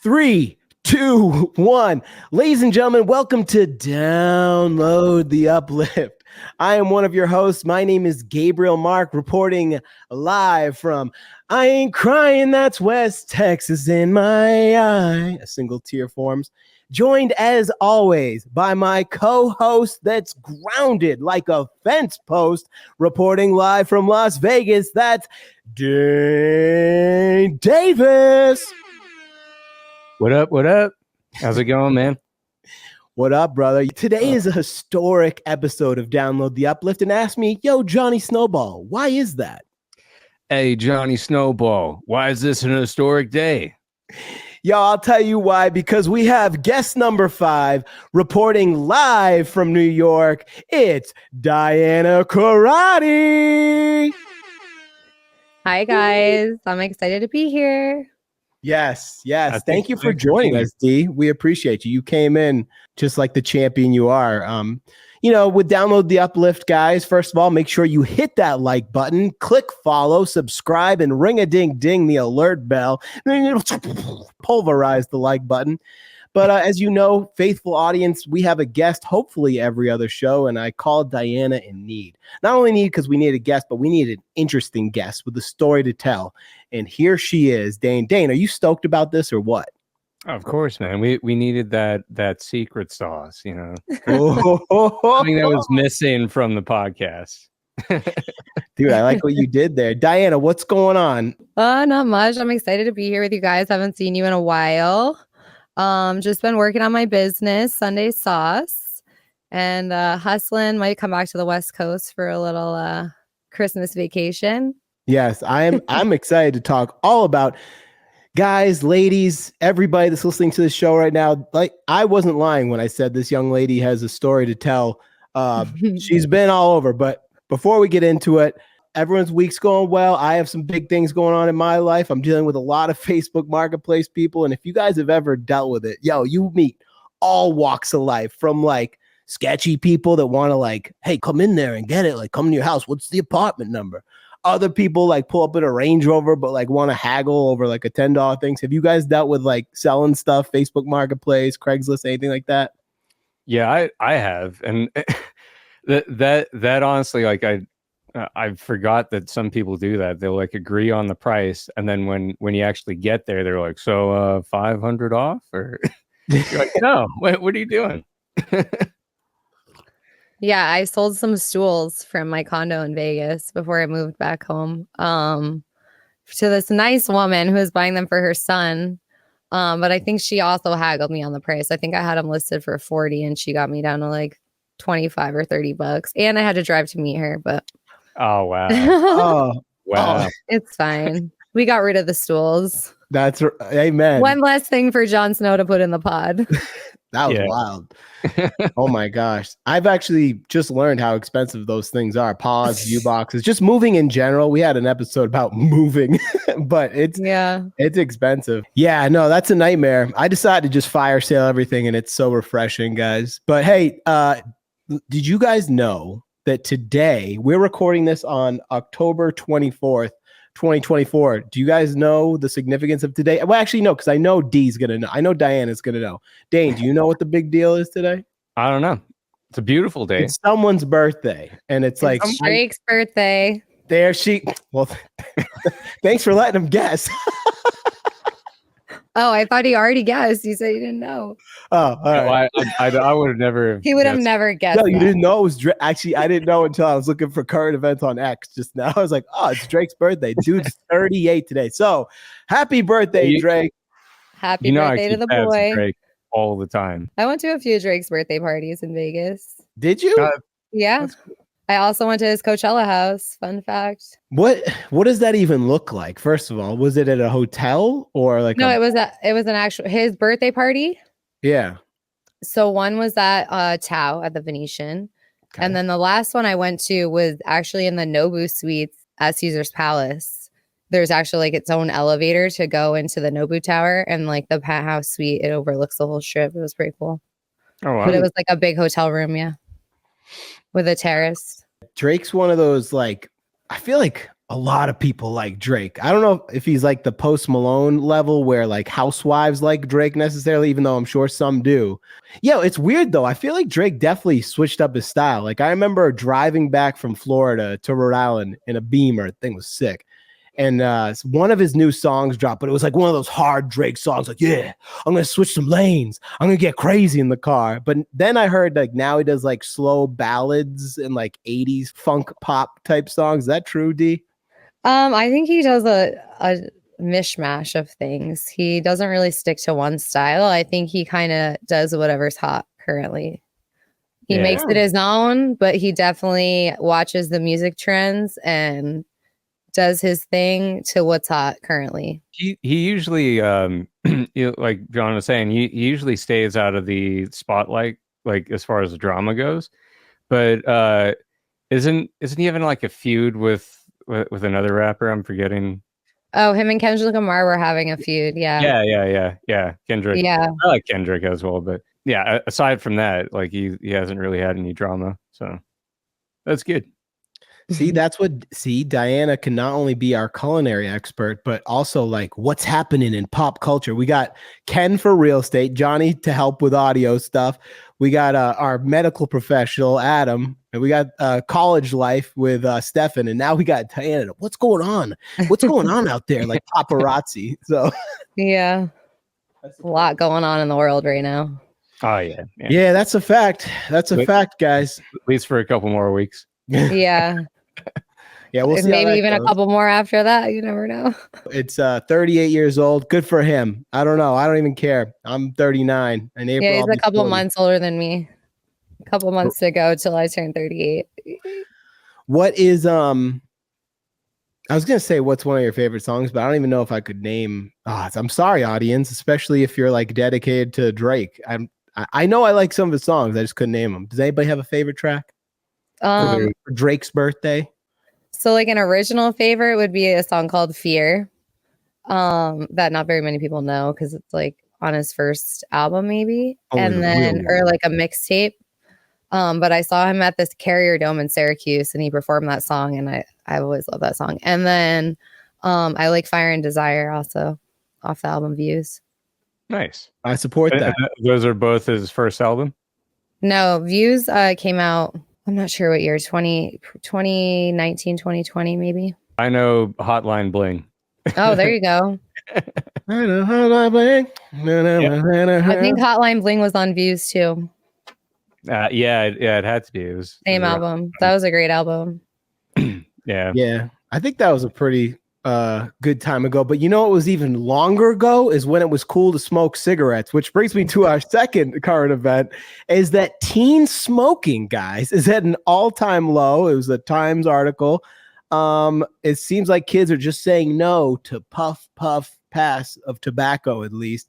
Three, two, one. Ladies and gentlemen, welcome to Download the Uplift. I am one of your hosts. My name is Gabriel Mark, reporting live from I Ain't Crying, That's West Texas in My Eye. A single tear forms. Joined as always by my co-host that's grounded like a fence post, reporting live from Las Vegas. That's Dane Davis. What up? What up? How's it going, man? What up, brother? Today is a historic episode of Download the Uplift, and ask me, yo, Johnny Snowball, why is that? Hey, Johnny Snowball, why is this an historic day? Yo, I'll tell you why, because we have guest number 5 reporting live from New York. It's Diana Corradi. Hi, guys. I'm excited to be here. Yes. Thank you for joining us, D. We appreciate you. You came in just like the champion you are. With Download the Uplift, guys, first of all, make sure you hit that like button, click follow, subscribe, and ring-a-ding-ding the alert bell. Pulverize the like button. But as you know, faithful audience, we have a guest hopefully every other show, and I called Diana in need. Not only need because we need a guest, but we need an interesting guest with a story to tell. And here she is, Dane. Dane, are you stoked about this or what? Of course, man. We needed that secret sauce, you know. Something that was missing from the podcast. Dude, I like what you did there. Diana, what's going on? Not much. I'm excited to be here with you guys. Haven't seen you in a while. Just been working on my business, Sunday Sauce, and hustling. Might come back to the West Coast for a little Christmas vacation. Yes, I'm excited to talk all about, guys, ladies, everybody that's listening to this show right now. Like, I wasn't lying when I said this young lady has a story to tell. She's been all over, but before we get into it, everyone's week's going well. I have some big things going on in my life. I'm dealing with a lot of Facebook Marketplace people. And if you guys have ever dealt with it, you meet all walks of life, from like sketchy people that want to like, hey, come in there and get it. Like, come to your house. What's the apartment number? Other people like pull up in a Range Rover, but like want to haggle over like a $10 thing. Have you guys dealt with like selling stuff, Facebook Marketplace, Craigslist, anything like that? Yeah, I have. And that honestly, like I forgot that some people do that. They'll like agree on the price, and then when you actually get there, they're like, so 500 off, or you're like, no, what are you doing? Yeah, I sold some stools from my condo in Vegas before I moved back home to this nice woman who was buying them for her son. But I think she also haggled me on the price. I think I had them listed for 40 and she got me down to like 25 or $30. And I had to drive to meet her, but oh wow. Wow. It's fine. We got rid of the stools. That's amen. One less thing for Jon Snow to put in the pod. That was wild. Oh my gosh. I've actually just learned how expensive those things are. Pods, view boxes, just moving in general. We had an episode about moving, but it's expensive. Yeah, no, that's a nightmare. I decided to just fire sale everything, and it's so refreshing, guys. But hey, did you guys know that today we're recording this on October 24th, 2024. Do you guys know the significance of today? Well, actually, no, because I know D's going to know. I know Diana's going to know. Dane, do you know what the big deal is today? I don't know. It's a beautiful day. It's someone's birthday. And it's like Drake's birthday. There she. Well, thanks for letting him guess. Oh, I thought he already guessed. You said you didn't know. Oh, all right. I would have never. He would have never guessed. No, you didn't know it was Drake. Actually, I didn't know until I was looking for current events on X just now. I was like, oh, it's Drake's birthday. Dude's 38 today. So happy birthday, Drake. Happy birthday to the boy. Drake all the time. I went to a few Drake's birthday parties in Vegas. Did you? Yeah. I also went to his Coachella house. Fun fact. What does that even look like? First of all, was it at a hotel or like? No, it was an actual his birthday party. Yeah. So one was at Tao at the Venetian, and then the last one I went to was actually in the Nobu Suites at Caesar's Palace. There's actually like its own elevator to go into the Nobu Tower, and like the penthouse suite, it overlooks the whole strip. It was pretty cool. Oh wow! But it was like a big hotel room, yeah, with a terrace. Drake's one of those, like, I feel like a lot of people like Drake. I don't know if he's like the Post Malone level where like housewives like Drake necessarily, even though I'm sure some do. Yeah, it's weird though. I feel like Drake definitely switched up his style. Like I remember driving back from Florida to Rhode Island in a Beamer. The thing was sick. And one of his new songs dropped, but it was like one of those hard Drake songs. Like, yeah, I'm going to switch some lanes. I'm going to get crazy in the car. But then I heard like now he does like slow ballads and like 80s funk pop type songs. Is that true, D? I think he does a mishmash of things. He doesn't really stick to one style. I think he kind of does whatever's hot currently. He makes it his own, but he definitely watches the music trends and does his thing to what's hot currently. He usually like John was saying, he usually stays out of the spotlight, like as far as the drama goes. But isn't he having like a feud with another rapper? I'm forgetting. Oh, him and Kendrick Lamar were having a feud. Yeah. Kendrick. Yeah. I like Kendrick as well, but yeah, aside from that, like he hasn't really had any drama, so that's good. See, Diana can not only be our culinary expert, but also like what's happening in pop culture. We got Ken for real estate, Johnny to help with audio stuff. We got our medical professional, Adam, and we got college life with Stefan. And now we got Diana. What's going on? What's going on out there? Like paparazzi. So yeah, a lot going on in the world right now. Oh yeah. Yeah, that's a fact. That's a fact, guys. At least for a couple more weeks. Yeah. Yeah, we'll see. Maybe even a couple more after that. You never know. It's 38 years old. Good for him. I don't know. I don't even care. I'm 39. In April, yeah, he's I'll a couple 40. months older than me. A couple months to go till I turn 38. What is I was gonna say what's one of your favorite songs, but I don't even know if I could name. I'm sorry, audience, especially if you're like dedicated to Drake. I know I like some of his songs. I just couldn't name them. Does anybody have a favorite track for Drake's birthday? So like an original favorite would be a song called Fear. That not very many people know because it's like on his first album maybe. And then or like a mixtape. But I saw him at this Carrier Dome in Syracuse and he performed that song and I always love that song. And then I like Fire and Desire also off the album Views. Nice. I support that. Those are both his first album? No, Views came out, I'm not sure what year, 2019, 2020 maybe. I know Hotline Bling. Oh, there you go. I think Hotline Bling was on Views too. Yeah, it had to be. It was same album. That was a great album. Yeah. I think that was a pretty good time ago. But you know what was even longer ago is when it was cool to smoke cigarettes, which brings me to our second current event, is that teen smoking, guys, is at an all-time low. It was a Times article. It seems like kids are just saying no to puff, pass of tobacco, at least.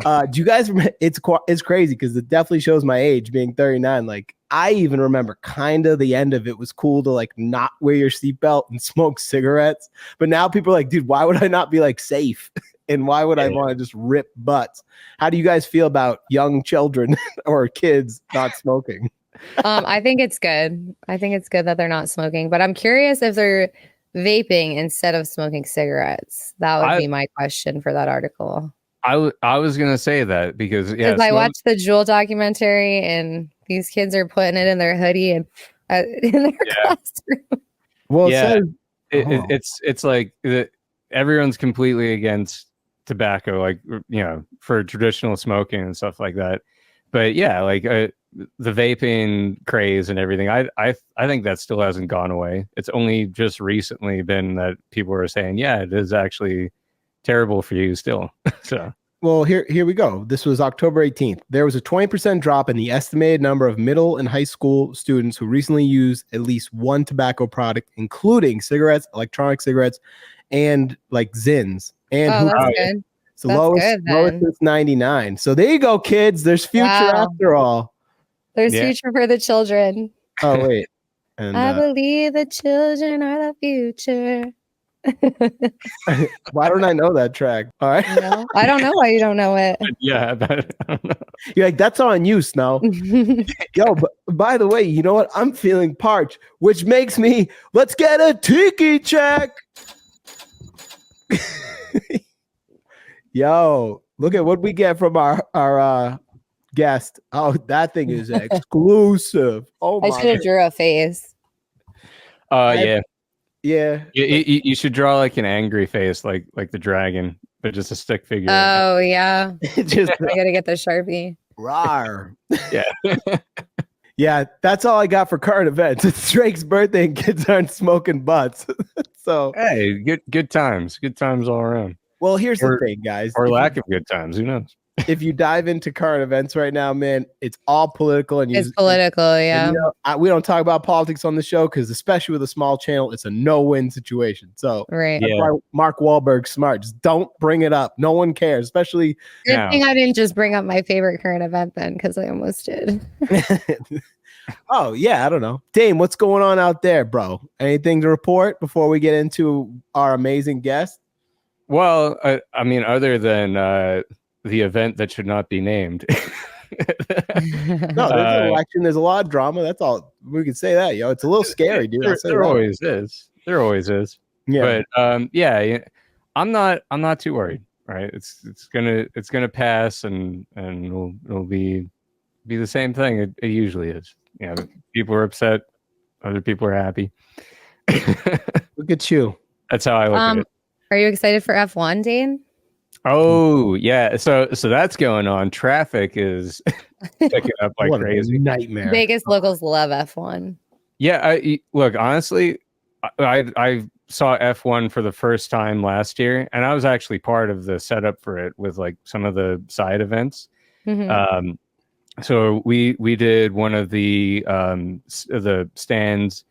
Do you guys remember? It's crazy because it definitely shows my age being 39. Like I even remember kind of the end of it was cool to like not wear your seatbelt and smoke cigarettes. But now people are like, dude, why would I not be like safe? And why would I want to just rip butts? How do you guys feel about young children or kids not smoking? I think it's good. I think it's good that they're not smoking, but I'm curious if they're vaping instead of smoking cigarettes. That would be my question for that article. I was gonna say that because I watched the Juul documentary and these kids are putting it in their hoodie and in their classroom. Well, it's like everyone's completely against tobacco, like for traditional smoking and stuff like that. But yeah, like the vaping craze and everything, I think that still hasn't gone away. It's only just recently been that people are saying, yeah, it is actually terrible for you still. So well, here we go. This was October 18th. There was a 20% drop in the estimated number of middle and high school students who recently used at least one tobacco product, including cigarettes, electronic cigarettes, and like Zins. And that's good. It's the lowest since 99. So there you go, kids. There's future after all. There's future for the children. Oh wait. And, I believe the children are the future. Why don't I know that track? All right. No, I don't know why you don't know it. Yeah, but I don't know. You're like, that's on you, Snow. Yo, but by the way, you know what? I'm feeling parched, which makes me, let's get a tiki check. Yo, look at what we get from our guest. Oh, that thing is exclusive. Oh I my should have God. drew a face. Yeah. Yeah. You should draw like an angry face, like the dragon, but just a stick figure. Oh yeah, Just I gotta get the Sharpie. rawr. Yeah. Yeah, that's all I got for current events. It's Drake's birthday and kids aren't smoking butts. So, Hey, good times all around, well, here's Or- the thing, guys. or If lack of good times. Who knows? if you dive into current events right now, man, it's all political. And It's political, and, yeah. you know, we don't talk about politics on the show because, especially with a small channel, it's a no-win situation. So Right. that's Yeah. why Mark Wahlberg's smart. Just don't bring it up. No one cares, especially. Good Now- thing I didn't just bring up my favorite current event then, because I almost did. Oh yeah, I don't know. Dane, what's going on out there, bro? Anything to report before we get into our amazing guest? Well, I mean, other than the event that should not be named. No, there's an election. There's a lot of drama. That's all we can say. That it's a little scary, dude. I'll say There that. always is. There always is. Yeah. But yeah, I'm not too worried. Right? It's gonna pass, and it'll be the same thing. It usually is. You know, people are upset, other people are happy. Look at you. That's how I look at it. Are you excited for F1, Dane? Oh yeah, so that's going on. Traffic is picking up like What crazy. a nightmare. Vegas locals love F1. Yeah, look, honestly, I saw F1 for the first time last year, and I was actually part of the setup for it with like some of the side events. Mhm. So we did one of the stands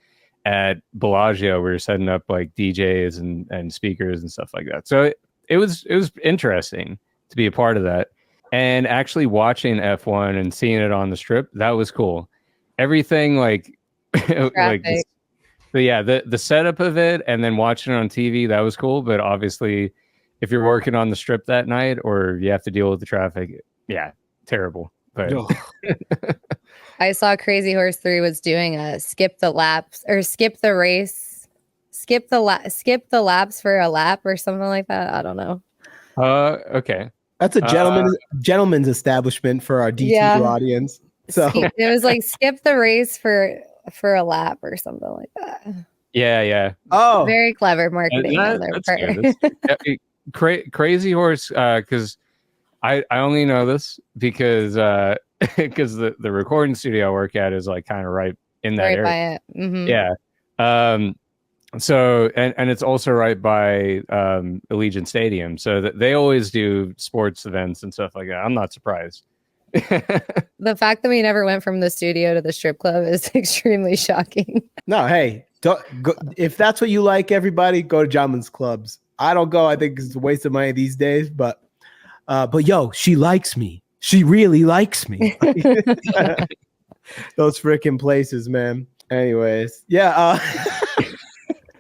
at Bellagio. We were setting up like DJs and speakers and stuff like that. So it was interesting to be a part of that, and actually watching F1 and seeing it on the strip. That was cool. Everything like like Traffic. but yeah, the setup of it and then watching it on TV, that was cool. But obviously, if you're working on the strip that night or you have to deal with the traffic, yeah, terrible. But Ugh. I saw Crazy Horse 3 was doing a skip the laps or skip the race, skip the laps for a lap or something like that. I don't know. okay. That's a gentleman's establishment for our DTU Yeah. audience. So It was like skip the race for a lap or something like that. Yeah. oh, Very clever marketing on their That's part. good. Crazy Horse, because I only know this because the recording studio I work at is like kind of right in that Right area. by it. Mhm. Yeah. So and it's also right by Allegiant Stadium. So they always do sports events and stuff like that. I'm not surprised. The fact that we never went from the studio to the strip club is extremely shocking. no, hey, don't go, if that's what you like, everybody go to gentlemen's clubs. I don't go. I think it's a waste of money these days. But yo, she likes me. She really likes me. Those freaking places, man. Anyways, yeah.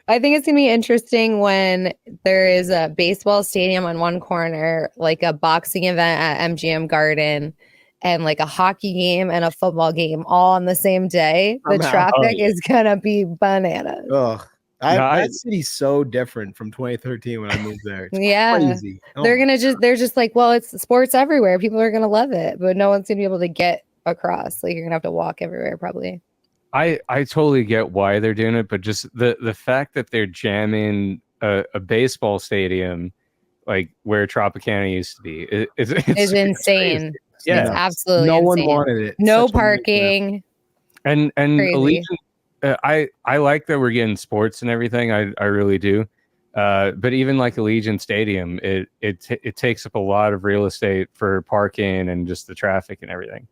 I think it's going to be interesting when there is a baseball stadium on one corner, like a boxing event at MGM Garden, and like a hockey game and a football game all on the same day. The Somehow. traffic is going to be bananas. Ugh. No, That city's so different from 2013 when I moved there. It's Yeah. crazy. Oh They're just like, well, it's sports everywhere. People are going to love it, but no one's going to be able to get across. Like, you're going to have to walk everywhere probably. I totally get why they're doing it, but just the fact that they're jamming a baseball stadium like where Tropicana used to be It's it's insane. crazy. Yeah. It's absolutely no one insane. wanted it. No Such a nightmare. parking. And Crazy. Allegiant, I like that we're getting sports and everything. I really do. But even like Allegiant Stadium, it takes up a lot of real estate for parking and just the traffic and everything.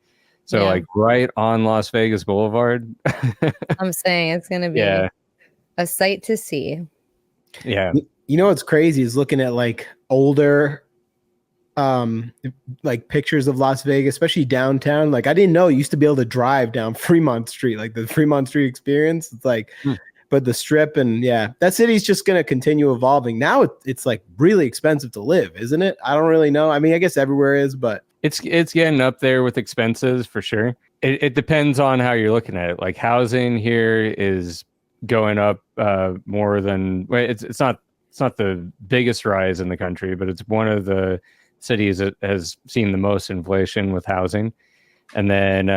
So Yeah. like right on Las Vegas Boulevard. I'm saying it's going to be Yeah. a sight to see. Yeah. You know what's crazy is looking at like older like pictures of Las Vegas, especially downtown. Like I didn't know you used to be able to drive down Fremont Street, like the Fremont Street experience. It's like but the Strip and that city's just going to continue evolving. Now it's like really expensive to live, isn't it? I don't really know. I mean, I guess everywhere is, but it's getting up there with expenses for sure. It depends on how you're looking at it. Like housing here is going up more than it's not the biggest rise in the country, but it's one of the cities that has seen the most inflation with housing. And then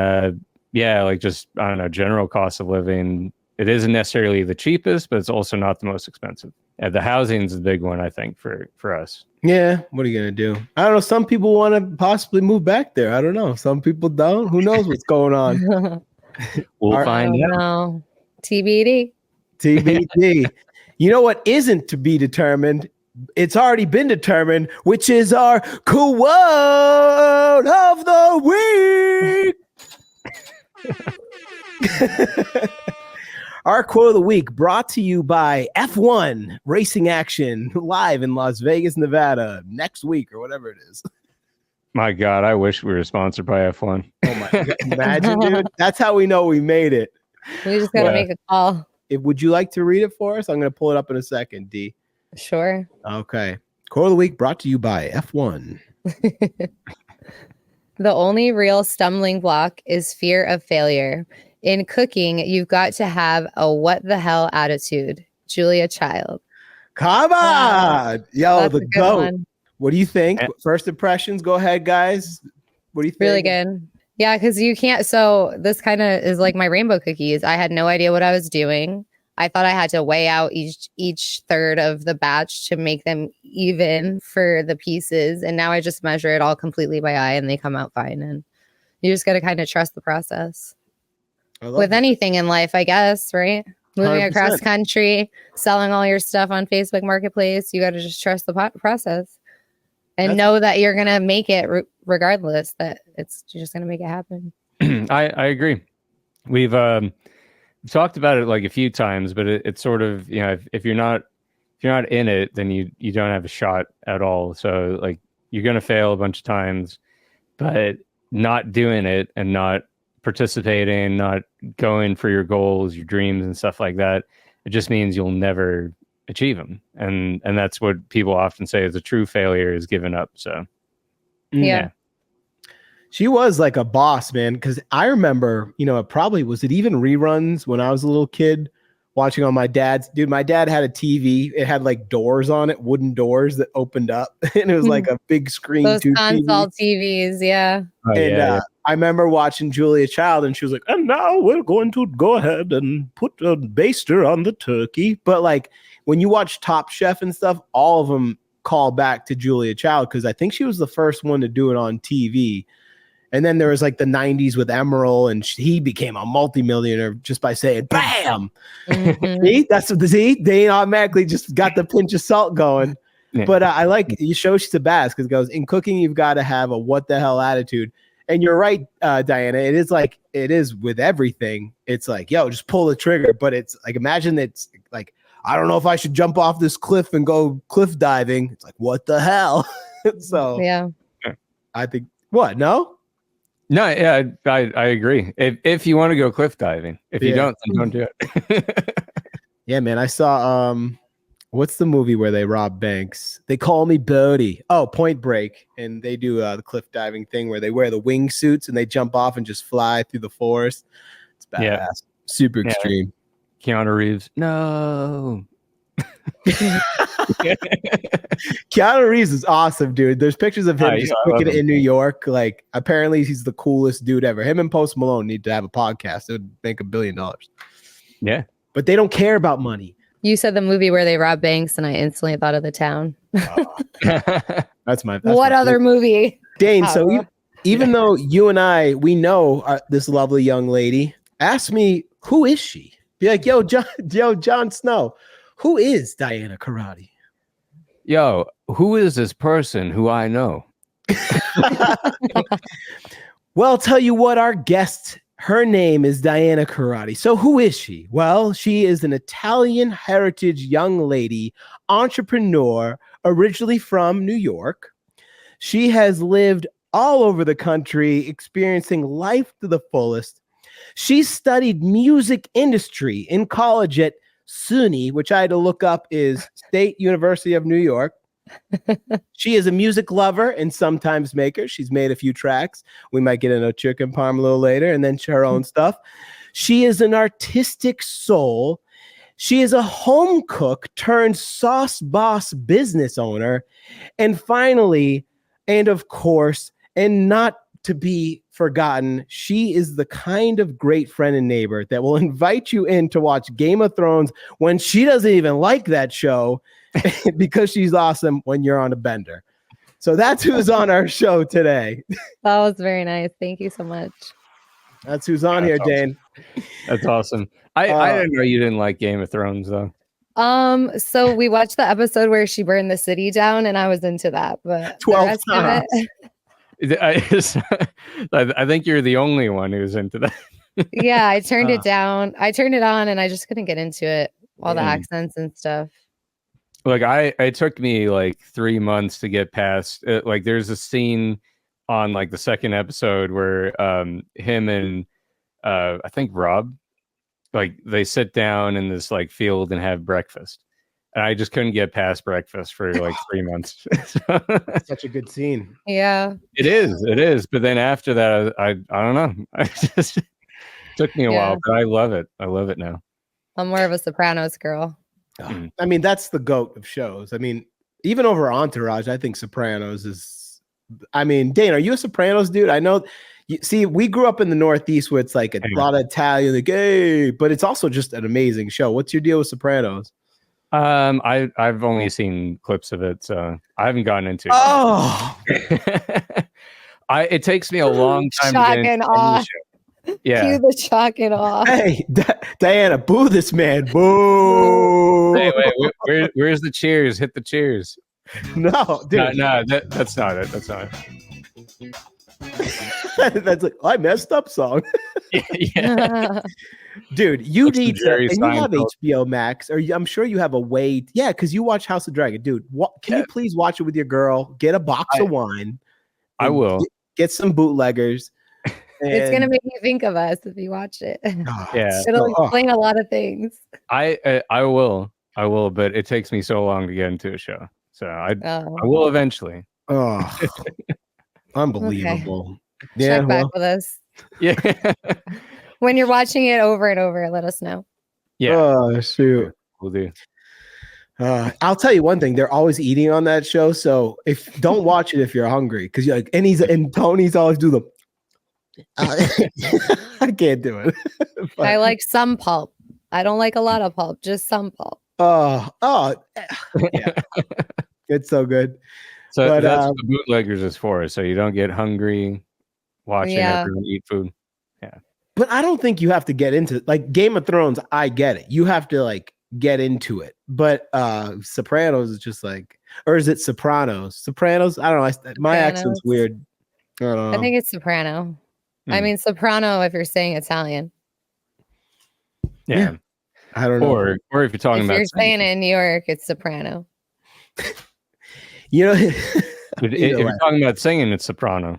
like just I don't know, general cost of living. It isn't necessarily the cheapest, but it's also not the most expensive. The housing's the big one, I think, for us. Yeah, what are you gonna do? I don't know. Some people want to possibly move back there. I don't know. Some people don't. Who knows what's going on? We'll find out. No. TBD. TBD. You know what isn't to be determined? It's already been determined, which is our quote of the week. Our quote of the week brought to you by F1 Racing Action live in Las Vegas, Nevada next week or whatever it is. My God, I wish we were sponsored by F1. Oh my God. Imagine, dude. That's how we know we made it. We just got to make a call. Would you like to read it for us? I'm going to pull it up in a second, D. Sure. Okay. Quote of the week brought to you by F1. The only real stumbling block is fear of failure. In cooking, you've got to have a what the hell attitude. Julia Child. Come on. Yo, That's the a good GOAT. one. What do you think? First impressions? Go ahead, guys. What do you think? Really good. Yeah, because you can't. So this kind of is like my rainbow cookies. I had no idea what I was doing. I thought I had to weigh out each third of the batch to make them even for the pieces. And now I just measure it all completely by eye and they come out fine. And you just got to kind of trust the process. With anything in life, I guess, right? Moving 100%. across country, selling all your stuff on Facebook Marketplace, you got to just trust the process and know that you're going to make it regardless, that you're just going to make it happen. I agree. We've talked about it like a few times, but it's sort of, you know, if you're not in it, then you don't have a shot at all. So like you're going to fail a bunch of times, but not doing it and not participating, not going for your goals, your dreams and stuff like that, it just means you'll never achieve them. And that's what people often say is a true failure is giving up. So yeah. She was like a boss, man, because I remember, you know, was it even reruns when I was a little kid watching on my dad had a TV. It had like doors on it, wooden doors that opened up. And it was like a big screen. Those console TVs, yeah. I remember watching Julia Child and she was like, and now we're going to go ahead and put a baster on the turkey. But like when you watch Top Chef and stuff, all of them call back to Julia Child because I think she was the first one to do it on TV. And then there was like the 90s with Emerald, and he became a multimillionaire just by saying, bam. Mm-hmm. See, that's what they automatically just got the pinch of salt going. Yeah. But I like you show she's a badass because it goes in cooking, you've got to have a what the hell attitude. And you're right, Diana. It is with everything. It's like, yo, just pull the trigger. But it's like, imagine it's like, I don't know if I should jump off this cliff and go cliff diving. It's like, what the hell? So yeah, I think what? No. No, yeah, I agree. If you want to go cliff diving, if you don't, then don't do it. Yeah, man. I saw what's the movie where they rob banks? They Call Me Bodie. Oh, Point Break, and they do the cliff diving thing where they wear the wingsuits and they jump off and just fly through the forest. It's badass, super extreme. Keanu Reeves, no. Keanu Reeves is awesome, dude. There's pictures of him just cooking in New York. Like, apparently he's the coolest dude ever. Him and Post Malone need to have a podcast. It would make $1 billion. Yeah. But they don't care about money. You said the movie where they rob banks, and I instantly thought of The Town. That's what other movie? Dane, so even though you and we know this lovely young lady, ask me, who is she? Be like, yo, Jon Snow, who is Diana Corradi? Yo, who is this person who I know? Well, I'll tell you what, our guest, her name is Diana Corradi. So who is she? Well, she is an Italian heritage young lady, entrepreneur, originally from New York. She has lived all over the country, experiencing life to the fullest. She studied music industry in college at SUNY, which I had to look up is State University of New York. She is a music lover and sometimes maker. She's made a few tracks. We might get into chicken parm a little later, and then her own stuff. She is an artistic soul. She is a home cook turned sauce boss business owner. And finally, and of course, and not to be forgotten, she is the kind of great friend and neighbor that will invite you in to watch Game of Thrones when she doesn't even like that show because she's awesome when you're on a bender. So that's who's on our show today. That was very nice. Thank you so much. That's who's on here, awesome. Dane. That's awesome. I didn't know you didn't like Game of Thrones though. So we watched the episode where she burned the city down, and I was into that. But 12 times. I think you're the only one who's into that. Yeah, I turned it down. I turned it on, and I just couldn't get into it. All the accents and stuff. Like it took me like 3 months to get past. Like there's a scene on like the second episode where him and I think Rob, like they sit down in this like field and have breakfast, and I just couldn't get past breakfast for like 3 months. Such a good scene. Yeah, it is. But then after that, I don't know. I just took me a while, but I love it. I love it now. I'm more of a Sopranos girl. I mean, that's the GOAT of shows. I mean, even over Entourage, I think Sopranos is. I mean, Dane, are you a Sopranos dude? I know. See, we grew up in the Northeast where it's like a lot of Italian, like, hey, but it's also just an amazing show. What's your deal with Sopranos? I've only seen clips of it, so I haven't gotten into it. Oh, it takes me a long time Shock to get and into awe. the show. Yeah. Cue the shock and awe. hey, Diana, boo this man, boo. Hey, wait, where's the cheers? Hit the cheers. No, dude. No, that's not it. That's not it. That's like I messed up song. Yeah. Dude, you That's need to, and you have Seinfeld. HBO Max, or I'm sure you have a way. Yeah, because you watch House of Dragon, dude. Can you please watch it with your girl? Get a box of wine. I will get some bootleggers. It's gonna make you think of us if you watch it. Yeah, It'll explain a lot of things. I will, but it takes me so long to get into a show, so I will eventually. Oh, unbelievable! Okay. Yeah, Check back with us. Yeah. When you're watching it over and over, let us know. Yeah. Oh shoot, We'll do. I'll tell you one thing: they're always eating on that show. So don't watch it if you're hungry, because you're like, and Tony's always do the. I can't do it. But I like some pulp. I don't like a lot of pulp, just some pulp. Yeah. It's so good. So that's what the bootleggers is for, so you don't get hungry watching everyone eat food. Yeah. But I don't think you have to get into like Game of Thrones. I get it. You have to like get into it. But Sopranos is just like, or is it Sopranos? Sopranos? I don't know. My accent's weird. I don't know. I think it's Soprano. I mean, soprano if you're saying Italian. Yeah. I don't know. Or if you're talking about. If you're saying it in New York, it's soprano. You know, if you're talking about singing, it's soprano.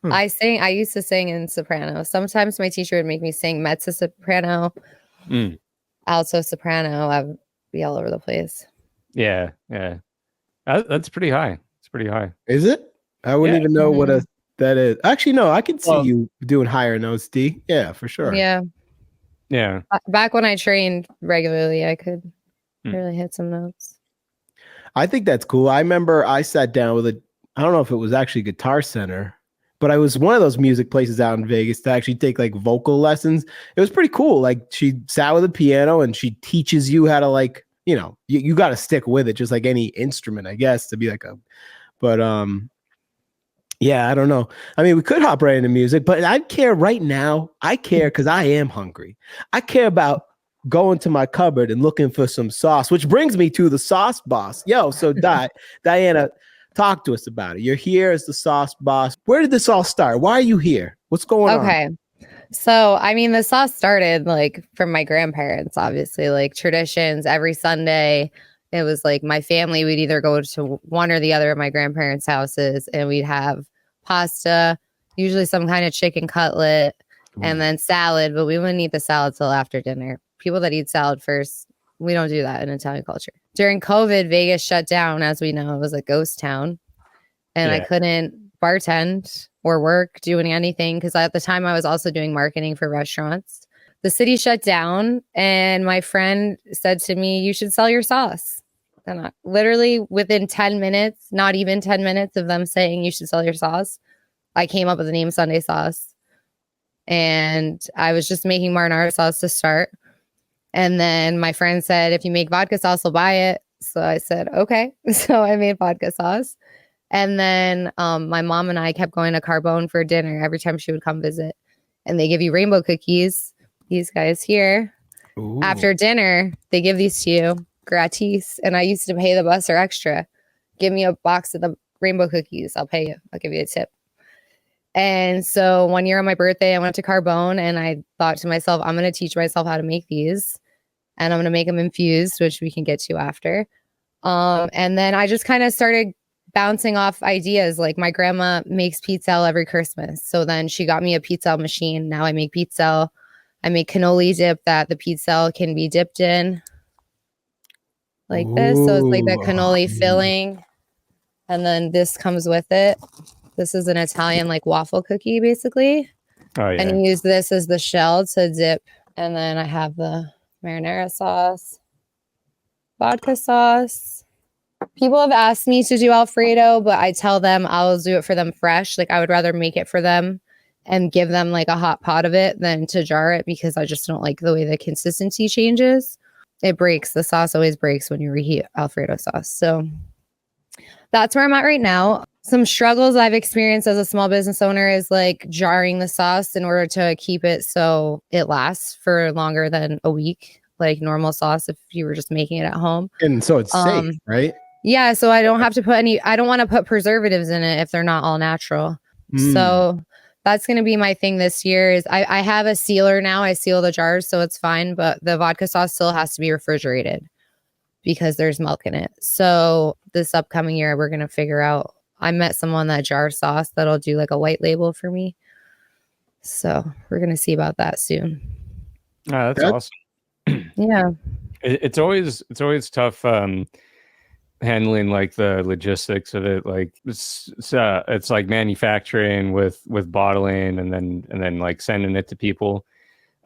I used to sing in soprano. Sometimes my teacher would make me sing mezzo soprano, alto soprano. I'd be all over the place. Yeah. That's pretty high. It's pretty high. Is it? I wouldn't even know what that is. Actually, no, I can see you doing higher notes, D. Yeah, for sure. Yeah. Yeah. Back when I trained regularly, I could really hit some notes. I think that's cool. I remember I sat down with I don't know if it was actually Guitar Center, but I was one of those music places out in Vegas to actually take like vocal lessons. It was pretty cool. Like she sat with a piano and she teaches you how to like, you got to stick with it, just like any instrument, I guess, to be like yeah, I don't know. I mean, we could hop right into music, but I care right now. I care because I am hungry. I care about going to my cupboard and looking for some sauce, which brings me to the sauce boss. Yo, so Diana, talk to us about it. You're here as the sauce boss. Where did this all start? Why are you here? What's going on? Okay. So, I mean, the sauce started like from my grandparents, obviously, like traditions every Sunday. It was like my family would either go to one or the other of my grandparents' houses and we'd have pasta, usually some kind of chicken cutlet, and then salad, but we wouldn't eat the salad till after dinner. people that eat salad first. We don't do that in Italian culture. During COVID, Vegas shut down. As we know, it was a ghost town. And I couldn't bartend or work doing anything because at the time I was also doing marketing for restaurants. The city shut down and my friend said to me, you should sell your sauce. And literally within 10 minutes, not even 10 minutes of them saying you should sell your sauce, I came up with the name Sunday Sauce. And I was just making marinara sauce to start. And then my friend said, if you make vodka sauce, I'll buy it. So I said, okay. So I made vodka sauce. And then my mom and I kept going to Carbone for dinner every time she would come visit. And they give you rainbow cookies. These guys here. Ooh. After dinner, they give these to you gratis. And I used to pay the busser extra. Give me a box of the rainbow cookies. I'll pay you. I'll give you a tip. And so one year on my birthday, I went to Carbone and I thought to myself, I'm going to teach myself how to make these. And I'm going to make them infused, which we can get to after. And then I just kind of started bouncing off ideas. Like my grandma makes pizza every Christmas. So then she got me a pizza machine. Now I make pizza. I make cannoli dip that the pizza can be dipped in like this. So it's like the cannoli filling. And then this comes with it. This is an Italian like waffle cookie basically. Oh, yeah. And you use this as the shell to dip. And then I have the marinara sauce, vodka sauce. People have asked me to do Alfredo, but I tell them I'll do it for them fresh. Like I would rather make it for them and give them like a hot pot of it than to jar it because I just don't like the way the consistency changes. It breaks. The sauce always breaks when you reheat Alfredo sauce. So that's where I'm at right now. Some struggles I've experienced as a small business owner is like jarring the sauce in order to keep it so it lasts for longer than a week, like normal sauce if you were just making it at home. And so it's safe, right? Yeah, so I don't have to put I don't want to put preservatives in it if they're not all natural. So that's going to be my thing this year is I have a sealer now. I seal the jars, so it's fine. But the vodka sauce still has to be refrigerated because there's milk in it. So this upcoming year, we're going to figure out. I met someone that jar sauce that'll do like a white label for me. So we're going to see about that soon. Oh, that's awesome. Yeah. It's always tough handling like the logistics of it. Like it's like manufacturing with bottling and then like sending it to people.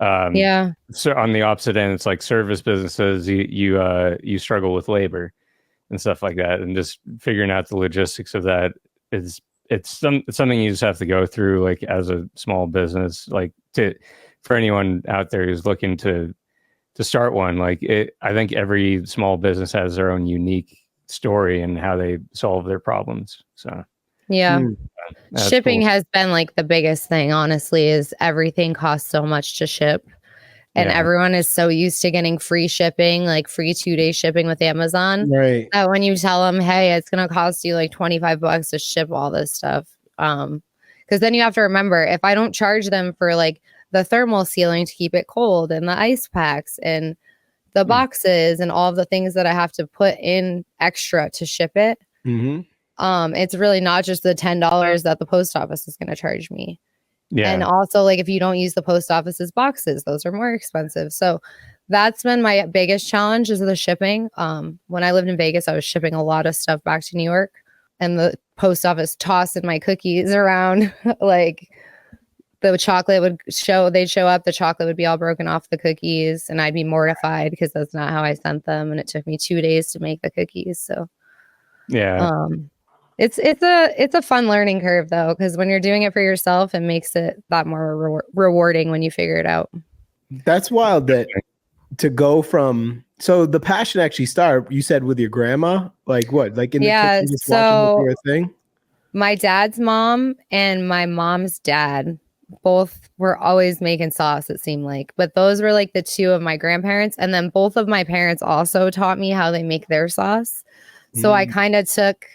So on the opposite end, it's like service businesses. You struggle with labor and stuff like that, and just figuring out the logistics of that it's something you just have to go through like as a small business. Like for anyone out there who's looking to start one, like I think every small business has their own unique story and how they solve their problems. So shipping cool. has been like the biggest thing, honestly, is everything costs so much to ship. And everyone is so used to getting free shipping, like free 2-day shipping with Amazon. Right. That when you tell them, hey, it's going to cost you like $25 to ship all this stuff. Because then you have to remember, if I don't charge them for like the thermal sealing to keep it cold and the ice packs and the boxes and all the things that I have to put in extra to ship it, it's really not just the $10 that the post office is going to charge me. Yeah. And also, like, if you don't use the post office's boxes, those are more expensive. So that's been my biggest challenge is the shipping. When I lived in Vegas, I was shipping a lot of stuff back to New York, and the post office tossing my cookies around. Like the chocolate they'd show up, the chocolate would be all broken off the cookies, and I'd be mortified because that's not how I sent them. And it took me 2 days to make the cookies. So it's a fun learning curve though, because when you're doing it for yourself, it makes it that more rewarding when you figure it out. That's wild that to go from, so the passion actually started, you said, with your grandma, like what, like in the kitchen, just watching your thing? My dad's mom and my mom's dad both were always making sauce, it seemed like, but those were like the two of my grandparents. And then both of my parents also taught me how they make their sauce. So I kind of took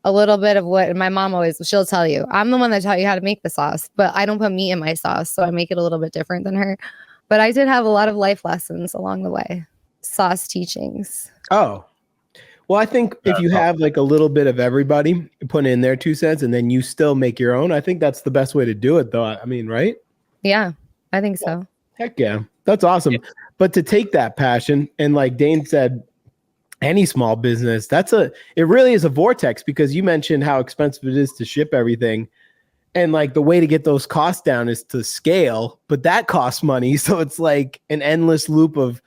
a little bit of what my mom she'll tell you, I'm the one that taught you how to make the sauce, but I don't put meat in my sauce. So I make it a little bit different than her. But I did have a lot of life lessons along the way. Sauce teachings. Oh, well, I think if you have like a little bit of everybody put in their 2 cents and then you still make your own, I think that's the best way to do it though. I mean, right? Yeah, I think so. Heck yeah. That's awesome. Yeah. But to take that passion and like Dane said, any small business, it really is a vortex, because you mentioned how expensive it is to ship everything. And like the way to get those costs down is to scale, but that costs money. So it's like an endless loop of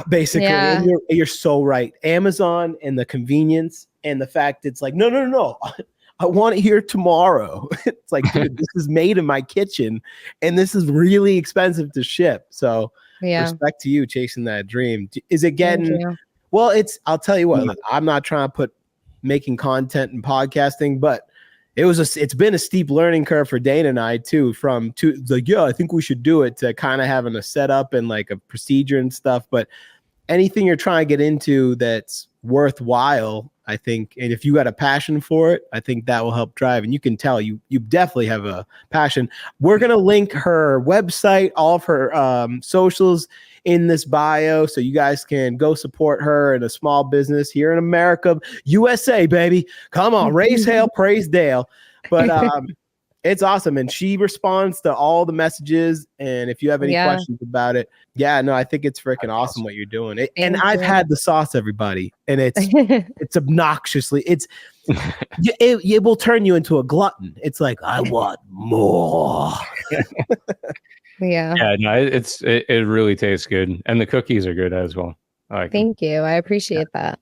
basically. Yeah. And you're so right. Amazon and the convenience and the fact it's like, no. I want it here tomorrow. It's like, dude, this is made in my kitchen and this is really expensive to ship. So respect to you chasing that dream. Is it getting, well, I'll tell you what, I'm not trying to put making content and podcasting, but it's been a steep learning curve for Dane and I too, I think we should do it, to kind of having a setup and like a procedure and stuff. But anything you're trying to get into that's worthwhile, I think, and if you got a passion for it, I think that will help drive. And you can tell you definitely have a passion. We're going to link her website, all of her socials in this bio, so you guys can go support her in a small business here in America, USA, baby. Come on, raise hell, praise Dale. But it's awesome. And she responds to all the messages. And if you have any questions about it, I think it's freaking awesome what you're doing. I've had the sauce, everybody. And it's obnoxiously, it will turn you into a glutton. It's like, I want more. Yeah. Yeah, no, it really tastes good. And the cookies are good as well. Thank you. I appreciate that.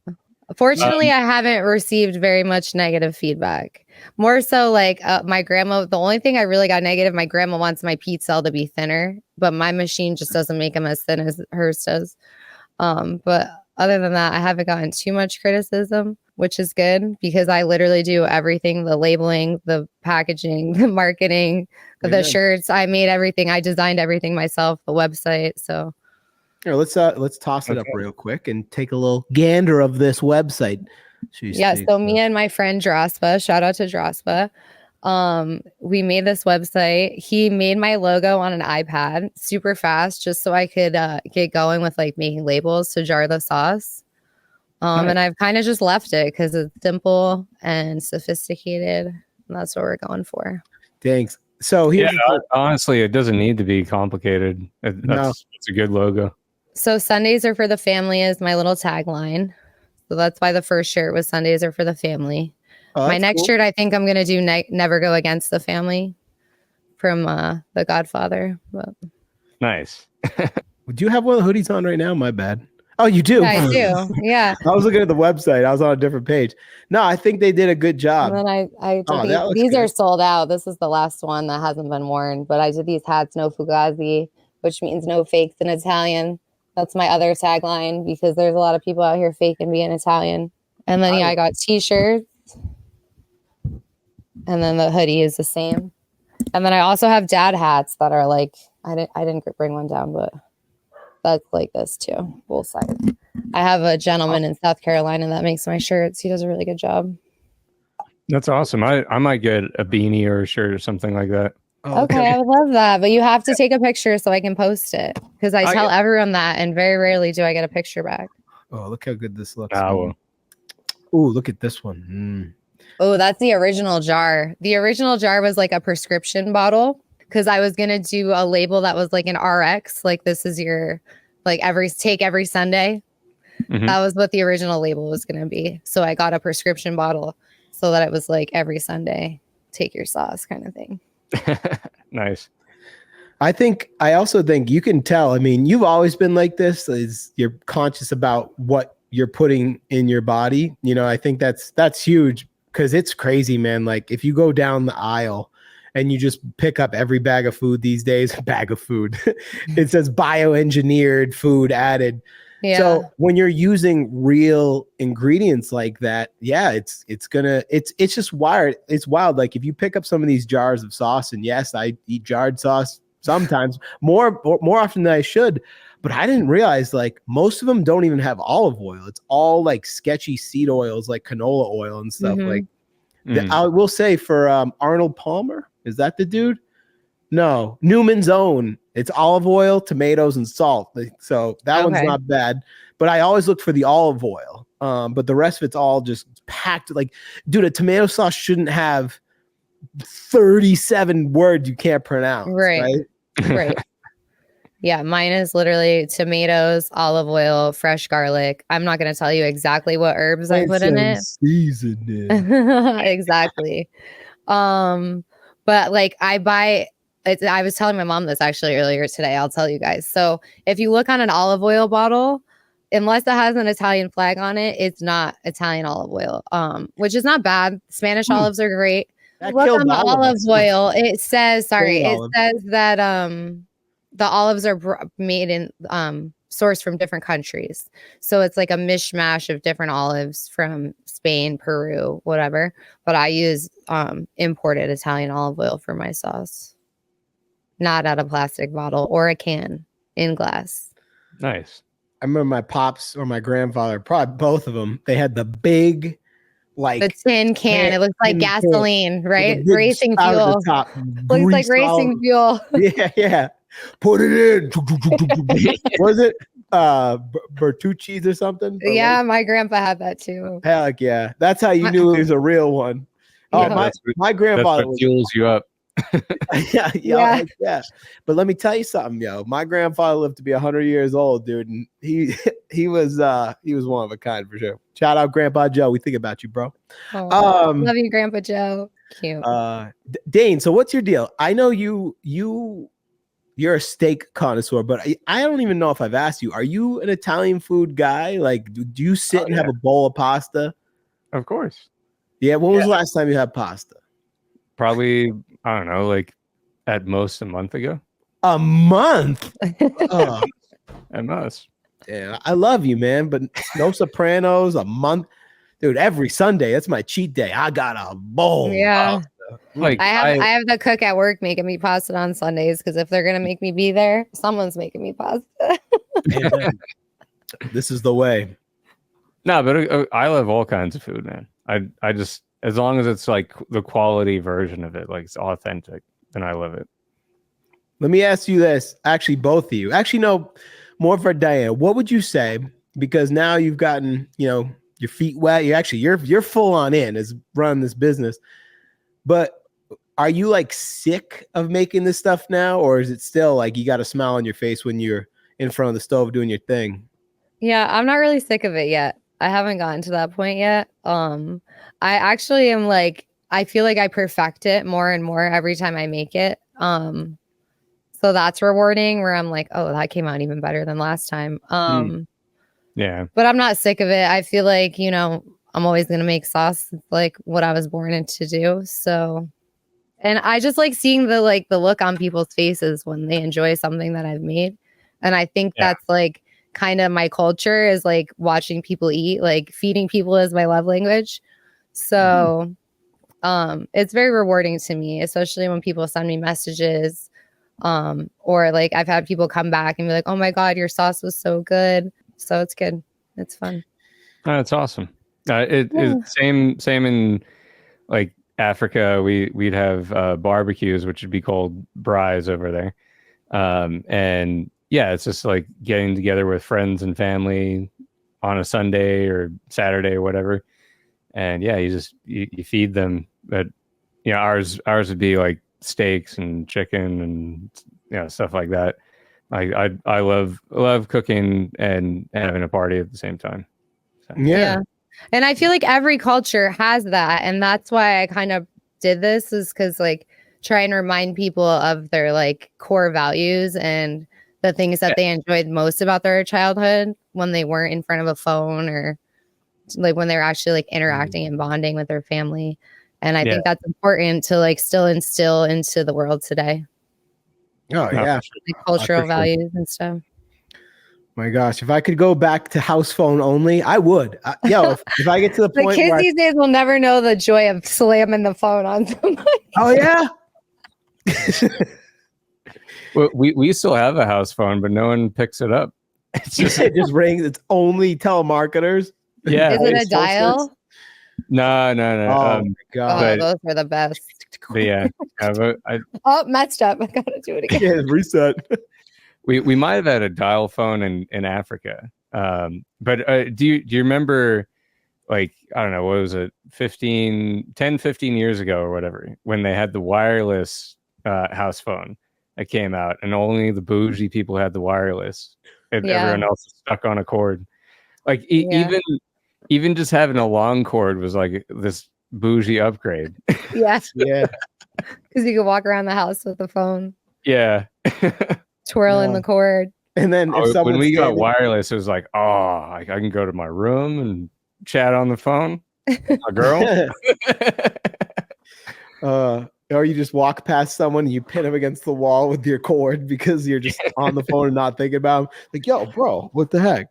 Fortunately, I haven't received very much negative feedback. More so like my grandma, the only thing I really got negative, my grandma wants my pizza to be thinner, but my machine just doesn't make them as thin as hers does. But other than that, I haven't gotten too much criticism, which is good, because I literally do everything: the labeling, the packaging, the marketing, the shirts. I made everything. I designed everything myself, the website. So here, let's toss it up real quick and take a little gander of this website. So me and my friend Drospa, shout out to Drospa, we made this website. He made my logo on an iPad super fast, just so I could get going with like making labels to jar the sauce. And I've kind of just left it because it's simple and sophisticated, and that's what we're going for. Thanks. So honestly, it doesn't need to be complicated. It's a good logo. So Sundays are for the family is my little tagline. So that's why the first shirt was Sundays are for the family. My next shirt, I think I'm going to do Never Go Against the Family from The Godfather. But. Nice. Do you have one of the hoodies on right now? My bad. Oh, you do? Yeah, I do. Yeah. I was looking at the website. I was on a different page. No, I think they did a good job. And then these are sold out. This is the last one that hasn't been worn. But I did these hats, no fugazi, which means no fakes in Italian. That's my other tagline, because there's a lot of people out here faking being Italian. And then I got t-shirts. And then the hoodie is the same. And then I also have dad hats that are like, I didn't bring one down, but that's like this too, both sides. I have a gentleman in South Carolina that makes my shirts. He does a really good job. That's awesome. I might get a beanie or a shirt or something like that. Okay, I would love that. But you have to take a picture so I can post it, because I tell everyone that, and very rarely do I get a picture back. Oh, look how good this looks. Oh, look at this one. Oh, that's the original jar. The original jar was like a prescription bottle, because I was going to do a label that was like an RX. Like, this is your, like, every Sunday. Mm-hmm. That was what the original label was going to be. So I got a prescription bottle so that it was like every Sunday, take your sauce kind of thing. Nice. I also think you can tell. I mean, you've always been like this. Is you're conscious about what you're putting in your body. You know, I think that's huge, because it's crazy, man. Like, if you go down the aisle and you just pick up every bag of food these days, it says bioengineered food added. Yeah. So when you're using real ingredients like that, it's just wired. It's wild. Like, if you pick up some of these jars of sauce, and yes, I eat jarred sauce sometimes, more often than I should, but I didn't realize like most of them don't even have olive oil. It's all like sketchy seed oils, like canola oil and stuff. Mm-hmm. Like, I will say for Arnold Palmer, is that the dude? No, Newman's Own. It's olive oil, tomatoes, and salt. So that one's not bad. But I always look for the olive oil. But the rest of it's all just packed. Like, dude, a tomato sauce shouldn't have 37 words you can't pronounce. Right. Yeah, mine is literally tomatoes, olive oil, fresh garlic. I'm not going to tell you exactly what herbs I put in it. Seasoning. Exactly. But like I was telling my mom this actually earlier today. I'll tell you guys. So if you look on an olive oil bottle, unless it has an Italian flag on it, it's not Italian olive oil. Which is not bad. Spanish olives are great. That Look killed on the all of olive us. oil. It says, sorry, Great it olive. says that the olives are made in sourced from different countries. So it's like a mishmash of different olives from Spain, Peru, whatever. But I use imported Italian olive oil for my sauce. Not out of plastic bottle or a can in glass. Nice. I remember my pops or my grandfather, probably both of them, they had the big, like, The tin can. It looks like tin can gasoline, right? with a big Racing spout at fuel. the top, Looks like greased all racing fuel. Yeah, yeah. Put it in. Was it Bertucci's or something? Yeah, my grandpa had that too. Heck yeah. That's how you knew he was a real one. Oh, Yeah. my That's grandfather what was fuels you up. yeah. Yeah. But let me tell you something, yo. My grandfather lived to be 100 years old, dude, and he was one of a kind for sure. Shout out Grandpa Joe. We think about you, bro. Oh, love you, Grandpa Joe. Cute. Dane, so what's your deal? I know you're a steak connoisseur, but I don't even know if I've asked you. Are you an Italian food guy? Like, do you sit and have a bowl of pasta? Of course. Yeah. When was the last time you had pasta? Probably, I don't know, like at most a month ago. A month? Oh, At most. yeah. I love you, man, but no Sopranos, a month. Dude, every Sunday, that's my cheat day. I got a bowl. Yeah. Like I have the cook at work making me pasta on Sundays because if they're gonna make me be there, someone's making me pasta. This is the way. No, but I love all kinds of food, man. I just, as long as it's like the quality version of it, like it's authentic, then I love it. Let me ask you this. Actually, both of you. Actually, no, more for Diane. What would you say? Because now you've gotten, your feet wet. You're full on in as running this business. But are you like sick of making this stuff now, or is it still like you got a smile on your face when you're in front of the stove doing your thing? Yeah, I'm not really sick of it yet. I haven't gotten to that point yet. I actually am like, I feel like I perfect it more and more every time I make it. So that's rewarding where I'm like, oh, that came out even better than last time. Yeah. But I'm not sick of it. I feel like, I'm always going to make sauce. It's like what I was born to do. So, and I just like seeing the look on people's faces when they enjoy something that I've made. And I think that's like kind of my culture is like watching people eat, like feeding people is my love language. So, it's very rewarding to me, especially when people send me messages. Or like I've had people come back and be like, oh my God, your sauce was so good. So it's good. It's fun. Oh, that's awesome. It's same in like Africa. We'd have barbecues, which would be called braais over there. And yeah, it's just like getting together with friends and family on a Sunday or Saturday or whatever. And yeah, you feed them. But ours would be like steaks and chicken and stuff like that. I love cooking and having a party at the same time. So. Yeah. And I feel like every culture has that. And that's why I kind of did this is because like try and remind people of their like core values and the things that they enjoyed most about their childhood when they weren't in front of a phone or like when they were actually like interacting and bonding with their family. And I think that's important to like still instill into the world today. Oh yeah. Like cultural values and stuff. My gosh, if I could go back to house phone only, I would. If I get to the point the kids where these days will never know the joy of slamming the phone on somebody. Oh yeah. Well, we still have a house phone, but no one picks it up. It's just it just rings. It's only telemarketers. Yeah. Is it a dial? No. Oh my God. Those were the best. But yeah. Messed up. I gotta do it again. Yeah, reset. We might have had a dial phone in Africa. But do you remember, like, I don't know, what was it, 10, 15 years ago or whatever, when they had the wireless house phone that came out, and only the bougie people had the wireless, and Yeah. everyone else is stuck on a cord. Like Yeah. even just having a long cord was like this bougie upgrade. Yeah. Yeah. Because you could walk around the house with the phone, Yeah. twirling Yeah. the cord. And then if When someone's we got standing- wireless, it was like, oh, I can go to my room and chat on the phone with my girl. or you just walk past someone and you pin them against the wall with your cord because you're just on the phone and not thinking about them. Like, yo, bro, what the heck?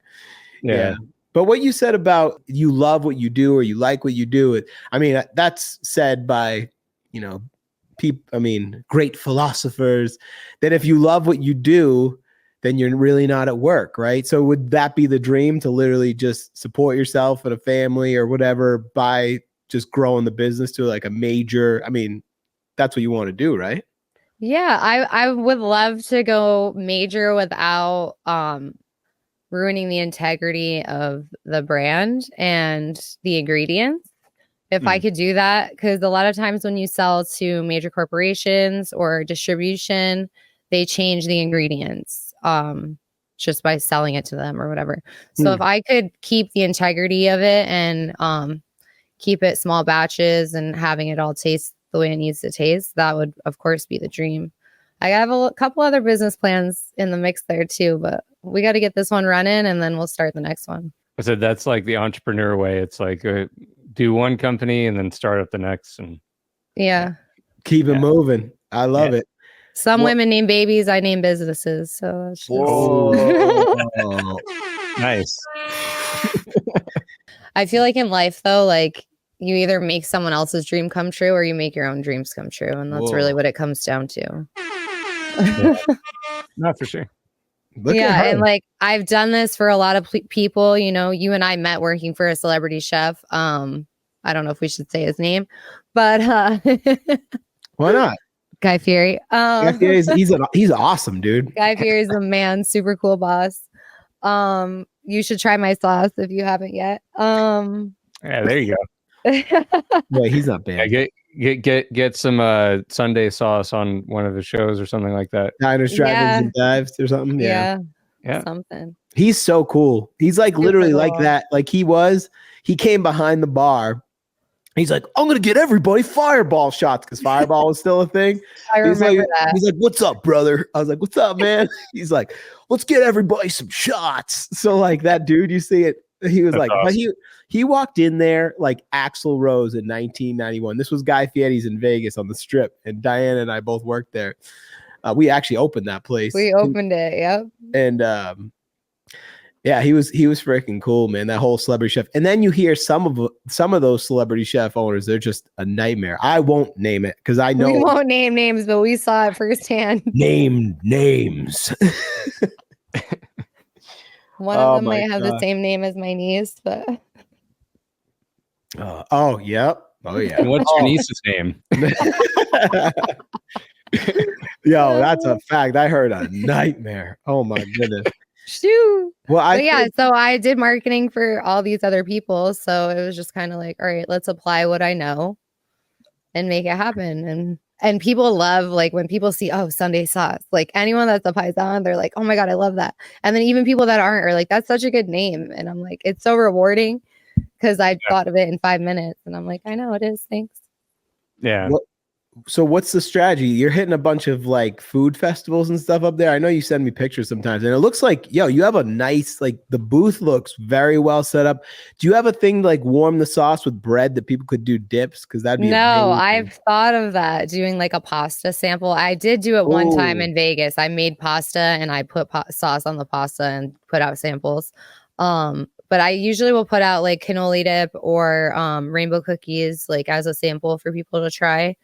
Yeah. But what you said about you love what you do or you like what you do, I mean, that's said by, people, I mean, great philosophers, that if you love what you do, then you're really not at work, right? So would that be the dream, to literally just support yourself and a family or whatever by just growing the business to like a major, I mean, that's what you want to do, right? Yeah, I would love to go major without ruining the integrity of the brand and the ingredients. If I could do that, because a lot of times when you sell to major corporations or distribution, they change the ingredients just by selling it to them or whatever. So if I could keep the integrity of it and keep it small batches and having it all taste the way it needs to taste, that would of course be the dream. I have a couple other business plans in the mix there too, but we got to get this one running and then we'll start the next one. I said that's like the entrepreneur way. It's like do one company and then start up the next, and Keep it moving. I love it. Some women name babies, I name businesses. So that's just... nice. I feel like in life though, like you either make someone else's dream come true or you make your own dreams come true, and that's really what it comes down to. Not for sure. And like I've done this for a lot of people. You and I met working for a celebrity chef. I don't know if we should say his name, but why not? Guy Fieri. Guy Fieri's, he's awesome, dude. Guy Fieri's a man, super cool boss. You should try my sauce if you haven't yet. Yeah, there you go. Wait, he's not bad. Yeah, get some Sunday sauce on one of the shows or something like that. Diners, drive-ins, and dives or something. Yeah. Something. He's so cool. He's like literally like that. Like he came behind the bar. He's like, I'm gonna get everybody fireball shots because fireball was still a thing. I remember that. He's like, what's up, brother? I was like, what's up, man? He's like, let's get everybody some shots. So like that dude, you see it. He was like, awesome. But he walked in there like Axl Rose in 1991. This was Guy Fieri's in Vegas on the Strip, and Diana and I both worked there. We actually opened that place. We opened it, yep. And yeah, he was freaking cool, man. That whole celebrity chef. And then you hear some of those celebrity chef owners, they're just a nightmare. I won't name it because I know we won't name names, but we saw it firsthand. Name names. One of them might have the same name as my niece, but oh yeah. What's your niece's name? Yo, that's a fact. I heard a nightmare. Oh my goodness. Shoot. Well, so I did marketing for all these other people. So it was just kind of like, all right, let's apply what I know and make it happen. And people love, like, when people see, oh, Sunday sauce, like anyone that's a paisan, they're like, oh my God, I love that. And then even people that aren't are like, that's such a good name. And I'm like, it's so rewarding because I thought of it in 5 minutes. And I'm like, I know it is. Thanks. Yeah. So what's the strategy? You're hitting a bunch of like food festivals and stuff up there. I know you send me pictures sometimes, and it looks like, yo, you have a nice, like the booth looks very well set up. Do you have a thing to like warm the sauce with bread that people could do dips? Because that'd be amazing. I've thought of that, doing like a pasta sample. I did do it one time in Vegas. I made pasta and I put sauce on the pasta and put out samples. But I usually will put out like cannoli dip or rainbow cookies like as a sample for people to try.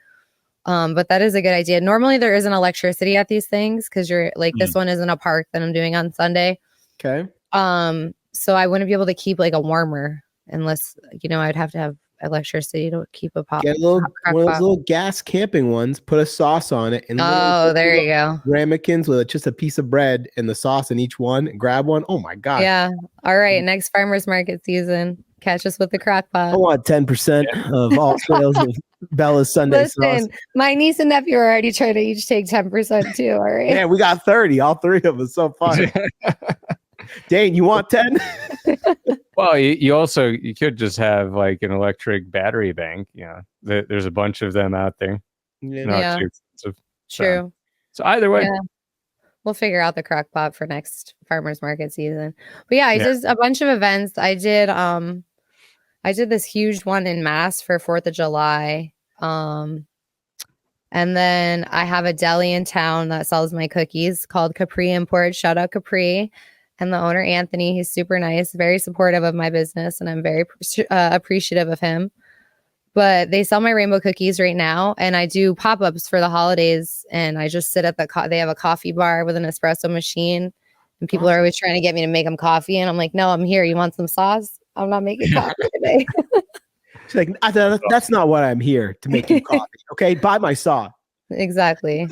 But that is a good idea. Normally there isn't electricity at these things because you're like, this one is in a park that I'm doing on Sunday. Okay. So I wouldn't be able to keep like a warmer unless, I'd have to have electricity to keep a pot. Get one of those little gas camping ones, put a sauce on it. And there you go. Ramekins with just a piece of bread and the sauce in each one. And grab one. Oh my God. Yeah. All right. Next farmer's market season. Catch us with the crock pot. I want 10% of all sales. Bella's Sunday sauce. Listen, my niece and nephew are already trying to each take 10% too. All right. Yeah, we got 30, all three of us. So fun. Dane, you want 10? Well, you could just have like an electric battery bank. There's a bunch of them out there. Not too expensive. True. So either way. Yeah. We'll figure out the crock pot for next farmers market season. But yeah, I did a bunch of events. I did this huge one in Mass for 4th of July. And then I have a deli in town that sells my cookies called Capri Import. Shout out Capri. And the owner, Anthony, he's super nice, very supportive of my business, and I'm very appreciative of him. But they sell my rainbow cookies right now, and I do pop-ups for the holidays, and I just sit at they have a coffee bar with an espresso machine, and people are always trying to get me to make them coffee, and I'm like, no, I'm here. You want some sauce? I'm not making coffee today. She's like, that's not what I'm here to make you coffee. Okay, buy my sauce. Exactly.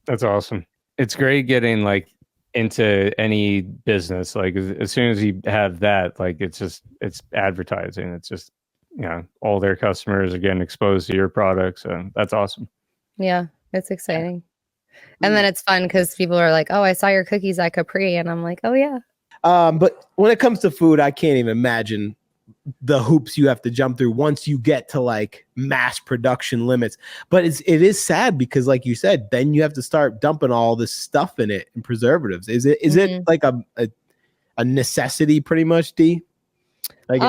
That's awesome. It's great getting like into any business. Like as soon as you have that, like it's advertising. It's just, all their customers are getting exposed to your products. So that's awesome. Yeah, it's exciting. And then it's fun because people are like, oh, I saw your cookies at Capri. And I'm like, oh, yeah. But when it comes to food, I can't even imagine the hoops you have to jump through once you get to like mass production limits. But it is sad because, like you said, then you have to start dumping all this stuff in it and preservatives. Is it like a necessity pretty much, D? Like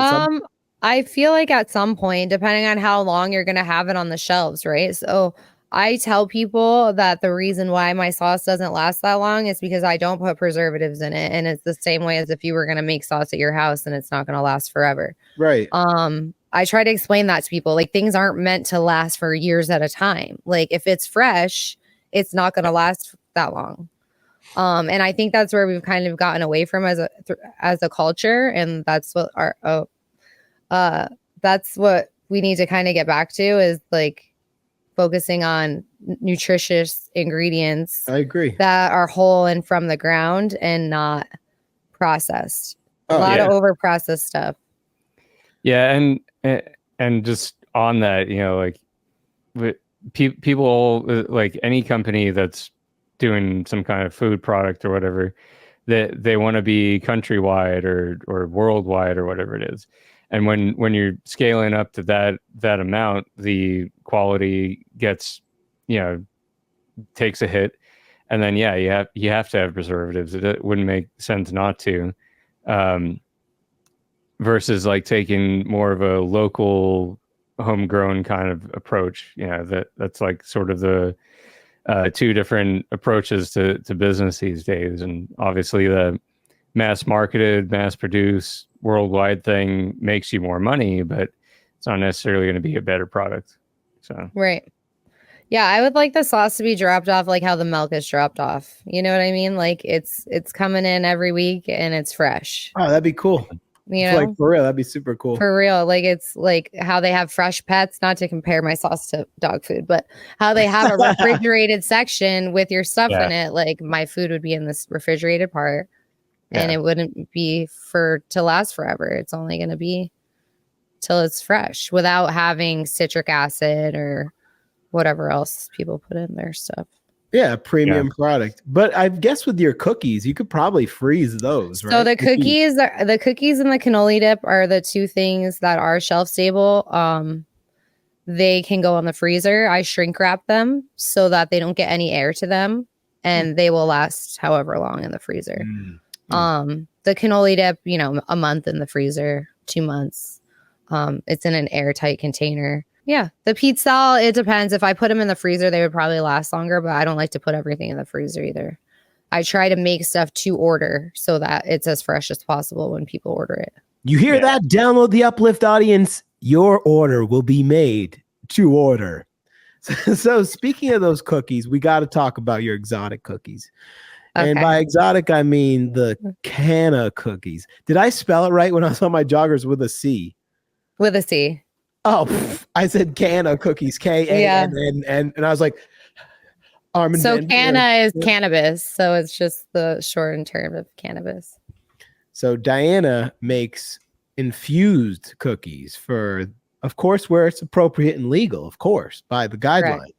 I feel like at some point, depending on how long you're going to have it on the shelves, right? So I tell people that the reason why my sauce doesn't last that long is because I don't put preservatives in it. And it's the same way as if you were going to make sauce at your house and it's not going to last forever. Right. I try to explain that to people. Like, things aren't meant to last for years at a time. Like, if it's fresh, it's not going to last that long. And I think that's where we've kind of gotten away from as a culture. And that's what that's what we need to kind of get back to, is like focusing on nutritious ingredients. I agree. That are whole and from the ground and not processed. A lot of over processed stuff. Yeah. And just on that, like people, like any company that's doing some kind of food product or whatever, that they want to be countrywide or worldwide or whatever it is. And when you're scaling up to that amount, the quality gets, takes a hit. And then, you have to have preservatives. It wouldn't make sense not to. Versus like taking more of a local homegrown kind of approach. That's like sort of the two different approaches to business these days. And obviously the mass marketed, mass produced, worldwide thing makes you more money, but it's not necessarily going to be a better product. So right. Yeah, I would like the sauce to be dropped off like how the milk is dropped off. You know what I mean? Like it's coming in every week and it's fresh. Oh, that'd be cool. Like for real, that'd be super cool. For real. Like it's like how they have fresh pets, not to compare my sauce to dog food, but how they have a refrigerated section with your stuff in it. Like my food would be in this refrigerated part and it wouldn't be to last forever. It's only going to be till it's fresh without having citric acid or whatever else people put in their stuff. Yeah, premium product. But I guess with your cookies, you could probably freeze those, right? So the cookies and the cannoli dip are the two things that are shelf stable. They can go on the freezer. I shrink wrap them so that they don't get any air to them, and they will last however long in the freezer. The cannoli dip, a month in the freezer, 2 months. It's in an airtight container. Yeah, the pizza, it depends. If I put them in the freezer, they would probably last longer, but I don't like to put everything in the freezer either. I try to make stuff to order so that it's as fresh as possible when people order it. You hear that? Download the Uplift audience. Your order will be made to order. So speaking of those cookies, we got to talk about your exotic cookies. Okay. And by exotic, I mean the canna cookies. Did I spell it right when I saw my joggers with a C? With a C. Oh, I said canna cookies, K-A-N-N, and I was like, Armin. So canna is cannabis, so it's just the shortened term of cannabis. So Diana makes infused cookies for of course, where it's appropriate and legal, of course, by the guidelines.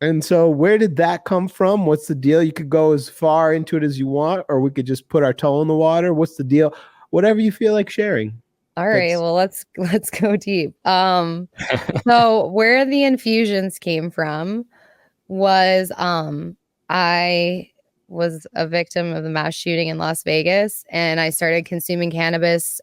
And so where did that come from? What's the deal? You could go as far into it as you want, or we could just put our toe in the water. What's the deal? Whatever you feel like sharing. All right, well, let's go deep. So where the infusions came from was I was a victim of the mass shooting in Las Vegas, and I started consuming cannabis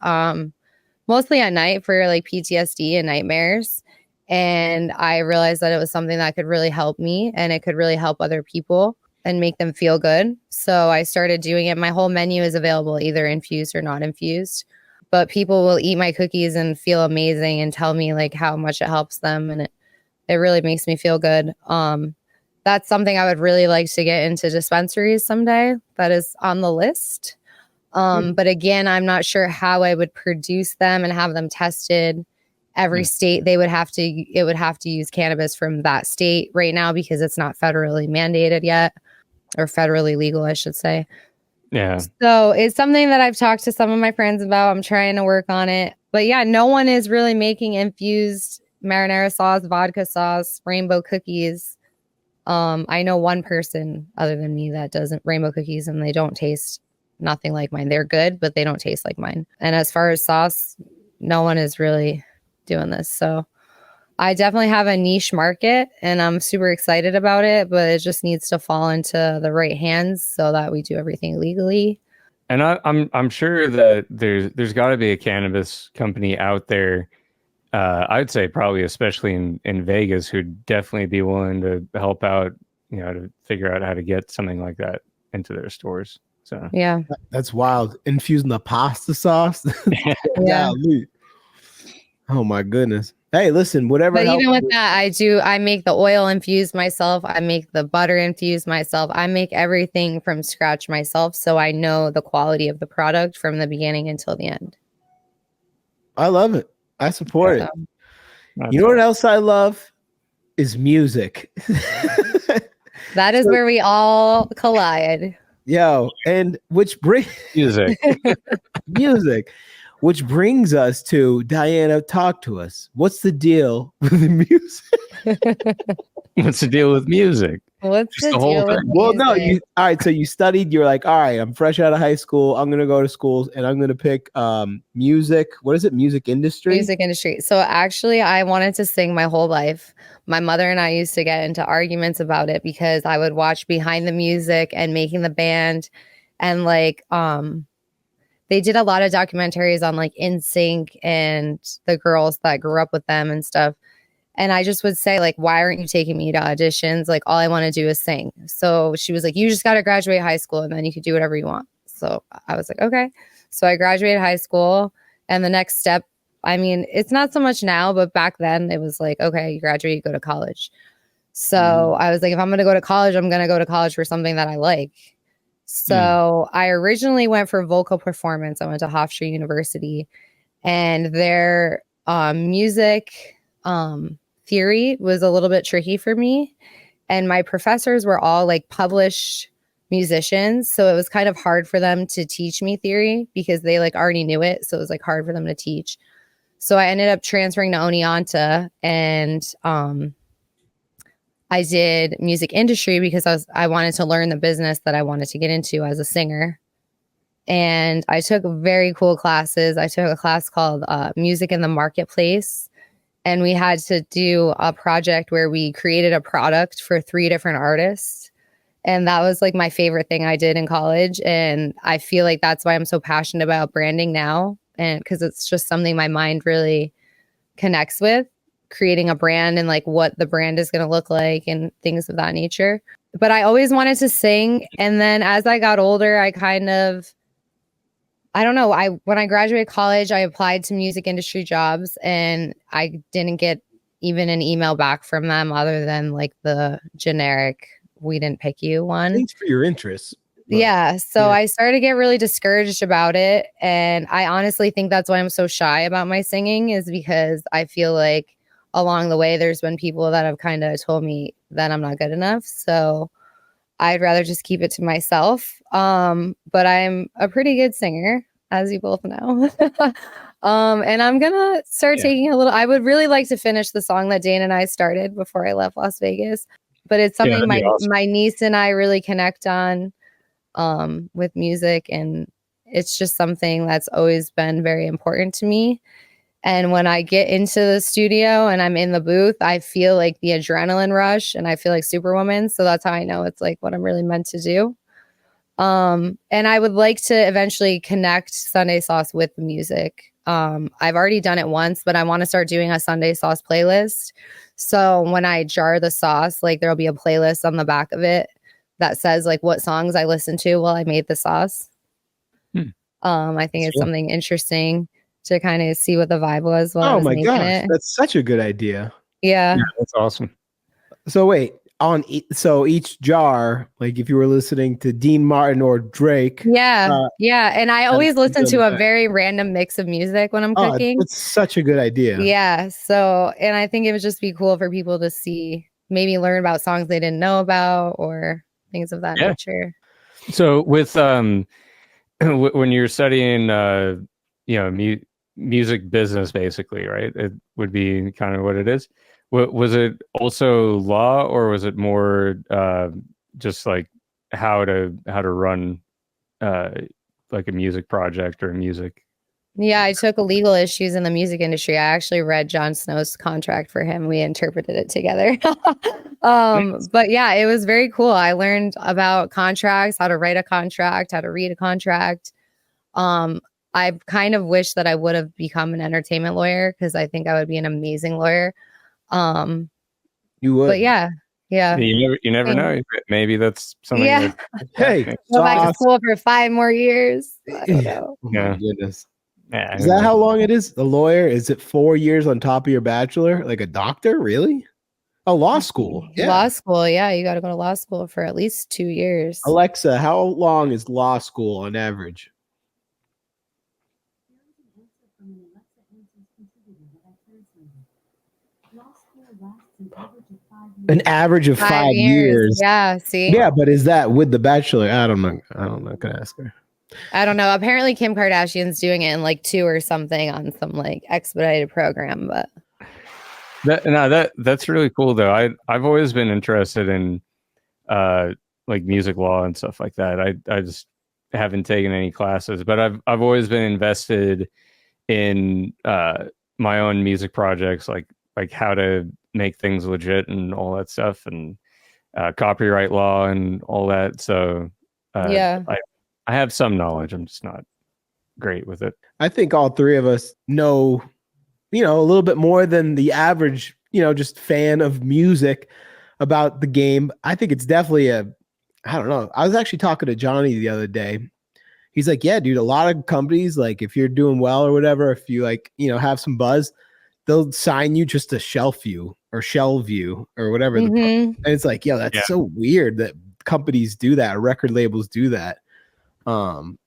mostly at night for like PTSD and nightmares. And I realized that it was something that could really help me, and it could really help other people and make them feel good. So I started doing it. My whole menu is available, either infused or not infused. But people will eat my cookies and feel amazing and tell me like how much it helps them. And it really makes me feel good. That's something I would really like to get into dispensaries someday. That is on the list. But again, I'm not sure how I would produce them and have them tested. Every state, it would have to use cannabis from that state right now because it's not federally mandated yet, or federally legal, I should say. Yeah. So it's something that I've talked to some of my friends about. I'm trying to work on it. But yeah, no one is really making infused marinara sauce, vodka sauce, rainbow cookies. I know one person other than me that does rainbow cookies, and they don't taste nothing like mine. They're good, but they don't taste like mine. And as far as sauce, no one is really doing this. So I definitely have a niche market, and I'm super excited about it, but it just needs to fall into the right hands so that we do everything legally. And I'm sure that there's got to be a cannabis company out there. I'd say probably especially in Vegas, who'd definitely be willing to help out, to figure out how to get something like that into their stores. So yeah, that's wild. Infusing the pasta sauce. yeah. Oh my goodness. Hey, listen, whatever. But even with that, I make the oil infused myself. I make the butter infused myself. I make everything from scratch myself. So I know the quality of the product from the beginning until the end. I love it. I support it. You know what else I love is music. That is where we all collide. Yo, and which brings music. Which brings us to Diana. Talk to us. What's the deal with the music? What's the deal with music? What's Just the deal with Well, music? no. All right. So you studied. You're like, all right. I'm fresh out of high school. I'm gonna go to schools, and I'm gonna pick music. What is it? Music industry. Music industry. So actually, I wanted to sing my whole life. My mother and I used to get into arguments about it because I would watch Behind the Music and Making the Band, and like they did a lot of documentaries on like NSYNC and the girls that grew up with them and stuff. And I just would say like, why aren't you taking me to auditions? Like all I want to do is sing. So she was like, you just got to graduate high school and then you can do whatever you want. So I was like, okay. So I graduated high school, and the next step, I mean, it's not so much now, but back then it was like, okay, you graduate, you go to college. So I was like, if I'm going to go to college, I'm going to go to college for something that I like. So I originally went for vocal performance. I went to Hofstra University, and their music theory was a little bit tricky for me. And my professors were all like published musicians. So it was kind of hard for them to teach me theory because they like already knew it. So it was like hard for them to teach. So I ended up transferring to Oneonta, and I did music industry because I wanted to learn the business that I wanted to get into as a singer. And I took very cool classes. I took a class called Music in the Marketplace. And we had to do a project where we created a product for 3 different artists. And that was like my favorite thing I did in college. And I feel like that's why I'm so passionate about branding now. And because it's just something my mind really connects with, creating a brand and like what the brand is going to look like and things of that nature. But I always wanted to sing. And then as I got older, I kind of, I don't know. When I graduated college, I applied to music industry jobs, and I didn't get even an email back from them other than like the generic, we didn't pick you one. Thanks for your interest. Yeah. So I started to get really discouraged about it. And I honestly think that's why I'm so shy about my singing, is because I feel like along the way, there's been people that have kind of told me that I'm not good enough. So I'd rather just keep it to myself. But I'm a pretty good singer, as you both know. And I'm gonna start taking a little. I would really like to finish the song that Dane and I started before I left Las Vegas, but it's something my niece and I really connect on with music, and it's just something that's always been very important to me. And when I get into the studio and I'm in the booth, I feel like the adrenaline rush and I feel like Superwoman. So that's how I know it's like what I'm really meant to do. And I would like to eventually connect Sunday Sauce with the music. I've already done it once, but I want to start doing a Sunday Sauce playlist. So when I jar the sauce, like there'll be a playlist on the back of it that says like what songs I listened to while I made the sauce. I think it's something interesting to kind of see what the vibe was while I was making it. That's such a good idea. Yeah, that's awesome. So wait, so each jar, like if you were listening to Dean Martin or Drake. Yeah. And I always listen to a very random mix of music when I'm cooking. That's such a good idea. Yeah. So, and I think it would just be cool for people to see, maybe learn about songs they didn't know about or things of that nature. So with when you're studying music business, basically, right? It would be kind of what it is. Was it also law, or was it more just like how to run like a music project or music? Yeah, I took legal issues in the music industry. I actually read Jon Snow's contract for him. We interpreted it together. But yeah, it was very cool. I learned about contracts, how to write a contract, how to read a contract. I kind of wish that I would have become an entertainment lawyer because I think I would be an amazing lawyer. You would. But yeah. You never know. Maybe that's something. Yeah. Hey, go back to school for 5 more years. I don't know. Oh my goodness. Yeah, is that how long it is? The lawyer? Is it 4 years on top of your bachelor? Like a doctor? Really? Oh, law school. Yeah. Law school. Yeah. You got to go to law school for at least 2 years. Alexa, how long is law school on average? An average of 5 years. Yeah. See? Yeah, but is that with the bachelor? I don't know. I'm not gonna ask her. I don't know. Apparently Kim Kardashian's doing it in like 2 or something on some like expedited program, but that's really cool though. I've always been interested in like music law and stuff like that. I just haven't taken any classes, but I've always been invested in my own music projects, like how to make things legit and all that stuff, and copyright law and all that. So I have some knowledge. I'm just not great with it. I think all three of us know, a little bit more than the average, just fan of music about the game. I think it's definitely I don't know. I was actually talking to Johnny the other day. He's like, yeah, dude, a lot of companies, like if you're doing well or whatever, if you have some buzz, they'll sign you just to shelf you or whatever. And it's like, that's so weird that companies do that, or record labels do that.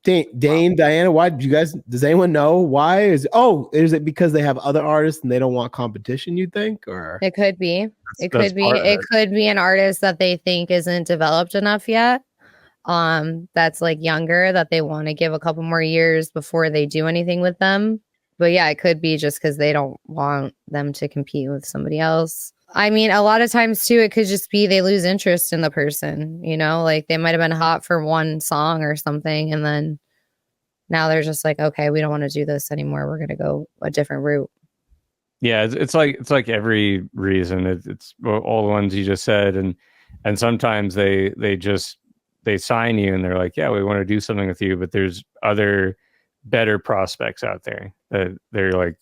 Dane, Diana, why does anyone know why? Is it because they have other artists and they don't want competition, you think? Or it could be. It could be an artist that they think isn't developed enough yet. That's like younger, that they want to give a couple more years before they do anything with them. But yeah, it could be just because they don't want them to compete with somebody else. I mean, a lot of times too, it could just be they lose interest in the person, like they might have been hot for one song or something. And then now they're just like, okay, we don't want to do this anymore. We're going to go a different route. Yeah. It's like every reason. It's all the ones you just said. And sometimes they sign you and they're like, yeah, we want to do something with you, but there's other better prospects out there that they're like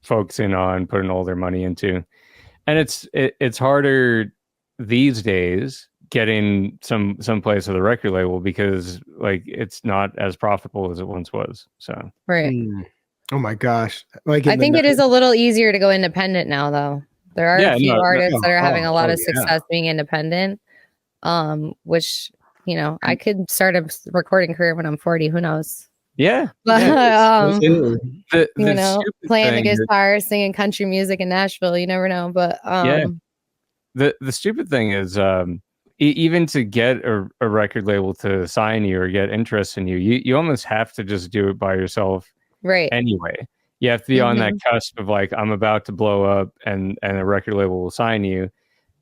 focusing on, putting all their money into. And it's harder these days getting some place with a record label because like it's not as profitable as it once was. So right. Oh my gosh! I think it is a little easier to go independent now, though. There are a few artists that are having a lot of success being independent. Which I could start a recording career when I'm 40. Who knows? Yeah. But, the playing the guitar, singing country music in Nashville, you never know. But the stupid thing is even to get a record label to sign you or get interest in you almost have to just do it by yourself right anyway. You have to be on that cusp of like, I'm about to blow up and a record label will sign you.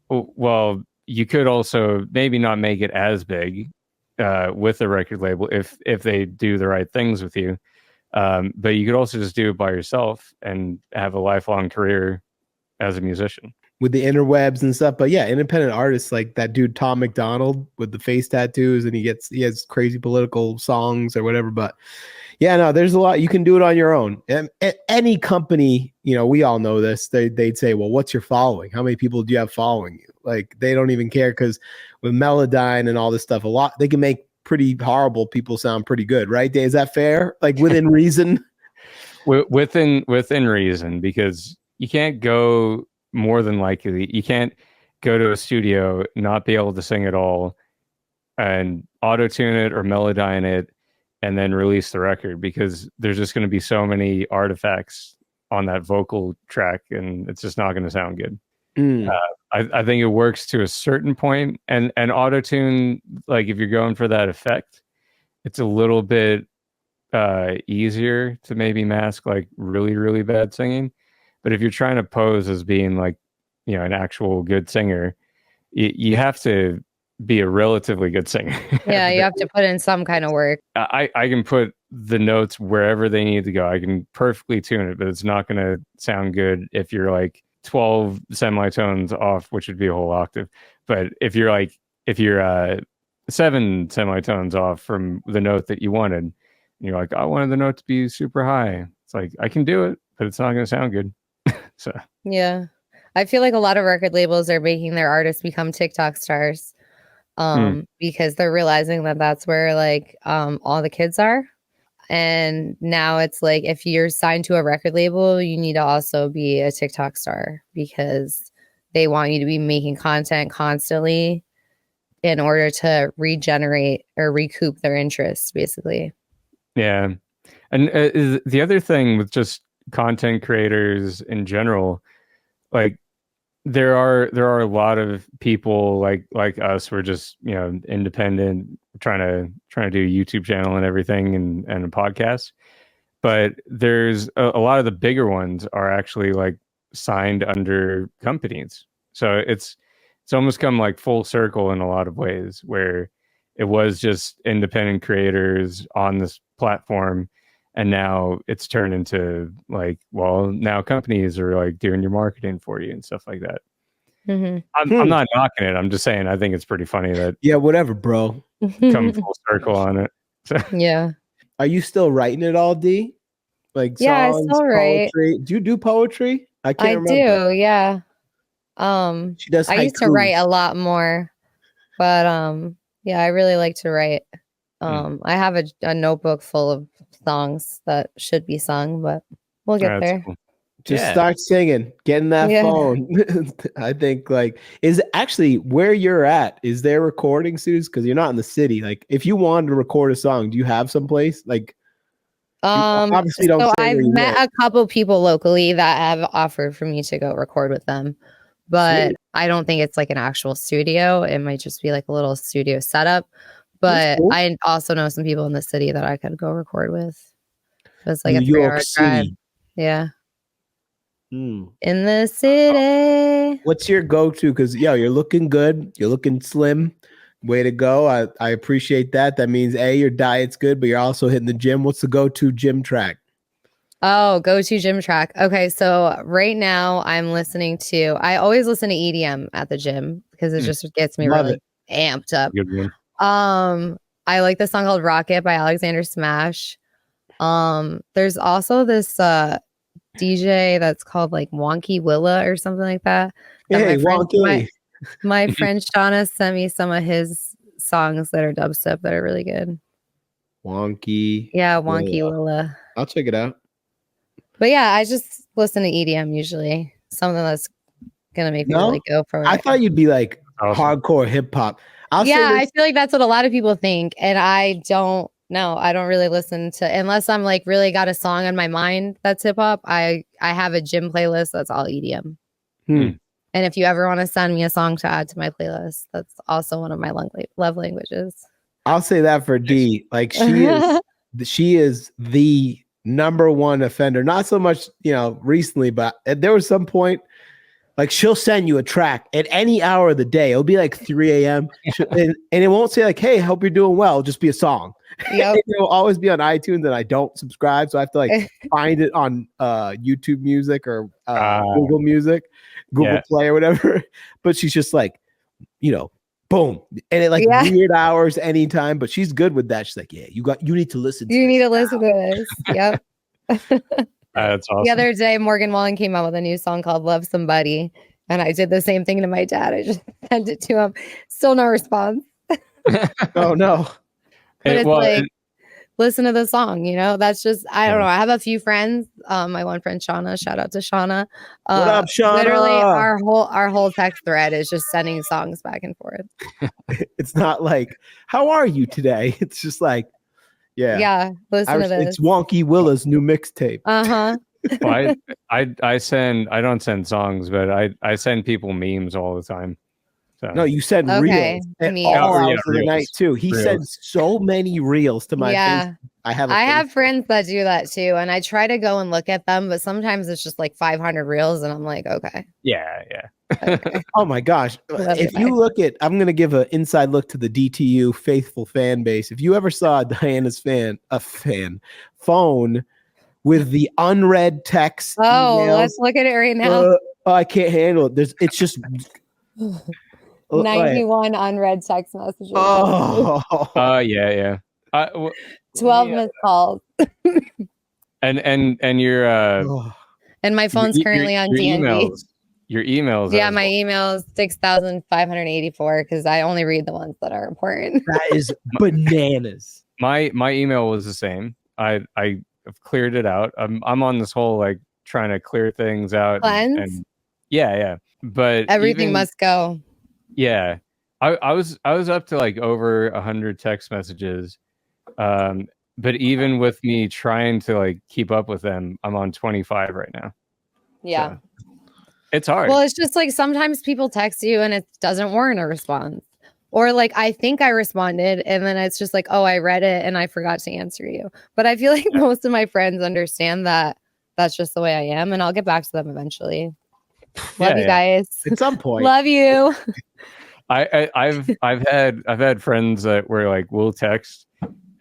Well, you could also maybe not make it as big with a record label if they do the right things with you. But you could also just do it by yourself and have a lifelong career as a musician. With the interwebs and stuff. But yeah, independent artists like that dude Tom McDonald with the face tattoos, and he has crazy political songs or whatever. But yeah, no, there's a lot. You can do it on your own. And any company, we all know this. They'd say, well, what's your following? How many people do you have following you? Like, they don't even care, because with Melodyne and all this stuff, they can make pretty horrible people sound pretty good, right, Dane? Is that fair? Like, within reason? Within reason, because you can't go more than likely. You can't go to a studio, not be able to sing at all, and auto-tune it or Melodyne it, and then release the record, because there's just going to be so many artifacts on that vocal track, and it's just not going to sound good. I think it works to a certain point, and auto-tune, like if you're going for that effect, it's a little bit easier to maybe mask like really, really bad singing. But if you're trying to pose as being like, an actual good singer, you have to be a relatively good singer. Yeah, you have to put in some kind of work. I can put the notes wherever they need to go. I can perfectly tune it, but it's not going to sound good if you're like 12 semitones off, which would be a whole octave. But if you're 7 semitones off from the note that you wanted, and you're like, I wanted the note to be super high. It's like, I can do it, but it's not going to sound good. So yeah, I feel like a lot of record labels are making their artists become TikTok stars, because they're realizing that that's where like all the kids are. And now it's like, if you're signed to a record label, you need to also be a TikTok star, because they want you to be making content constantly in order to regenerate or recoup their interest, basically. Yeah. And the other thing with just content creators in general, like there are a lot of people like us, we're just independent, trying to do a YouTube channel and everything, and a podcast. But there's a lot of the bigger ones are actually like signed under companies, so it's almost come like full circle in a lot of ways, where it was just independent creators on this platform, and now it's turned into like, well, now companies are like doing your marketing for you and stuff like that. I'm not knocking it. I'm just saying, I think it's pretty funny that whatever, bro. Come full circle on it. So. Yeah. Are you still writing it all, D? Like songs, I still write. Poetry? Do you do poetry? I can't remember. Do, yeah. She does. I used to write a lot more, but yeah, I really like to write. I have a notebook full of songs that should be sung, but we'll get there. Cool. Just start singing, get in that phone. I think is actually where you're at. Is there recording studios? Because you're not in the city. Like, if you wanted to record a song, do you have someplace? Like, obviously don't. So I've met a couple people locally that have offered for me to go record with them, but sweet. I don't think it's like an actual studio. It might just be like a little studio setup. But cool. I also know some people in the city that I could go record with. It's like New York City. Drive. Yeah. In the city. What's your go-to? Because you're looking good. You're looking slim. Way to go. I appreciate that. That means your diet's good, but you're also hitting the gym. What's the go-to gym track? Oh, go-to gym track. Okay, so right now I always listen to EDM at the gym, because it just gets me really amped up. I like this song called Rocket by Alexander Smash. There's also this DJ that's called like Wonky Willa or something like that. Hey, Wonky. My friend Shauna sent me some of his songs that are dubstep that are really good. Wonky. Yeah, Wonky Willa. I'll check it out. But yeah, I just listen to EDM usually. Something that's gonna make me really go for it. I thought you'd be like hardcore hip hop. I feel like that's what a lot of people think, and I don't. No, I don't really listen to, unless I'm like really got a song on my mind that's hip hop. I have a gym playlist that's all EDM. And if you ever want to send me a song to add to my playlist, that's also one of my love languages. I'll say that for D. Like, she is the number one offender. Not so much, recently, but there was some point, like she'll send you a track at any hour of the day. It'll be like 3 a.m. and it won't say like, "Hey, hope you're doing well." It'll just be a song. Yep. It will always be on iTunes, and I don't subscribe, so I have to like find it on YouTube Music or Google Music, Google Play or whatever. But she's just like, boom, and it like weird hours anytime. But she's good with that. She's like, yeah, you need to listen. You need to listen to this. Yep. That's awesome. The other day, Morgan Wallen came out with a new song called "Love Somebody," and I did the same thing to my dad. I just sent it to him. Still no response. Oh no. But it's like, listen to the song, that's just, I don't know. I have a few friends. My one friend, Shauna, shout out to Shauna. What up, Shauna? Literally our whole text thread is just sending songs back and forth. It's not like, how are you today? It's just like, listen to this. It's Wonky Willa's new mixtape. Uh-huh. Well, I don't send songs, but I send people memes all the time. So. No, you said reels at all hours of the night too. He sends so many reels to my face. I have friends that do that too, and I try to go and look at them, but sometimes it's just like 500 reels, and I'm like, okay. Yeah. Okay. Oh my gosh! If you look at, I'm gonna give an inside look to the DTU faithful fan base. If you ever saw Diana's phone with the unread text, emails, let's look at it right now. I can't handle it. It's just. 91 unread text messages. Yeah. 12 missed calls. and your and my phone's currently on DND. Your emails. Yeah, my email is 6,584 because I only read the ones that are important. That is bananas. My email was the same. I've cleared it out. I'm on this whole like trying to clear things out. Cleanse? And yeah. But everything must go. Yeah, I was up to like over 100 text messages, but even with me trying to like keep up with them, I'm on 25 right now. Yeah, so it's hard. Well, it's just like sometimes people text you and it doesn't warrant a response, or like I think I responded and then it's just like, oh, I read it and I forgot to answer you. But I feel like most of my friends understand that that's just the way I am, and I'll get back to them eventually. Love you guys. At some point. Love you. I've had friends that were like, we'll text.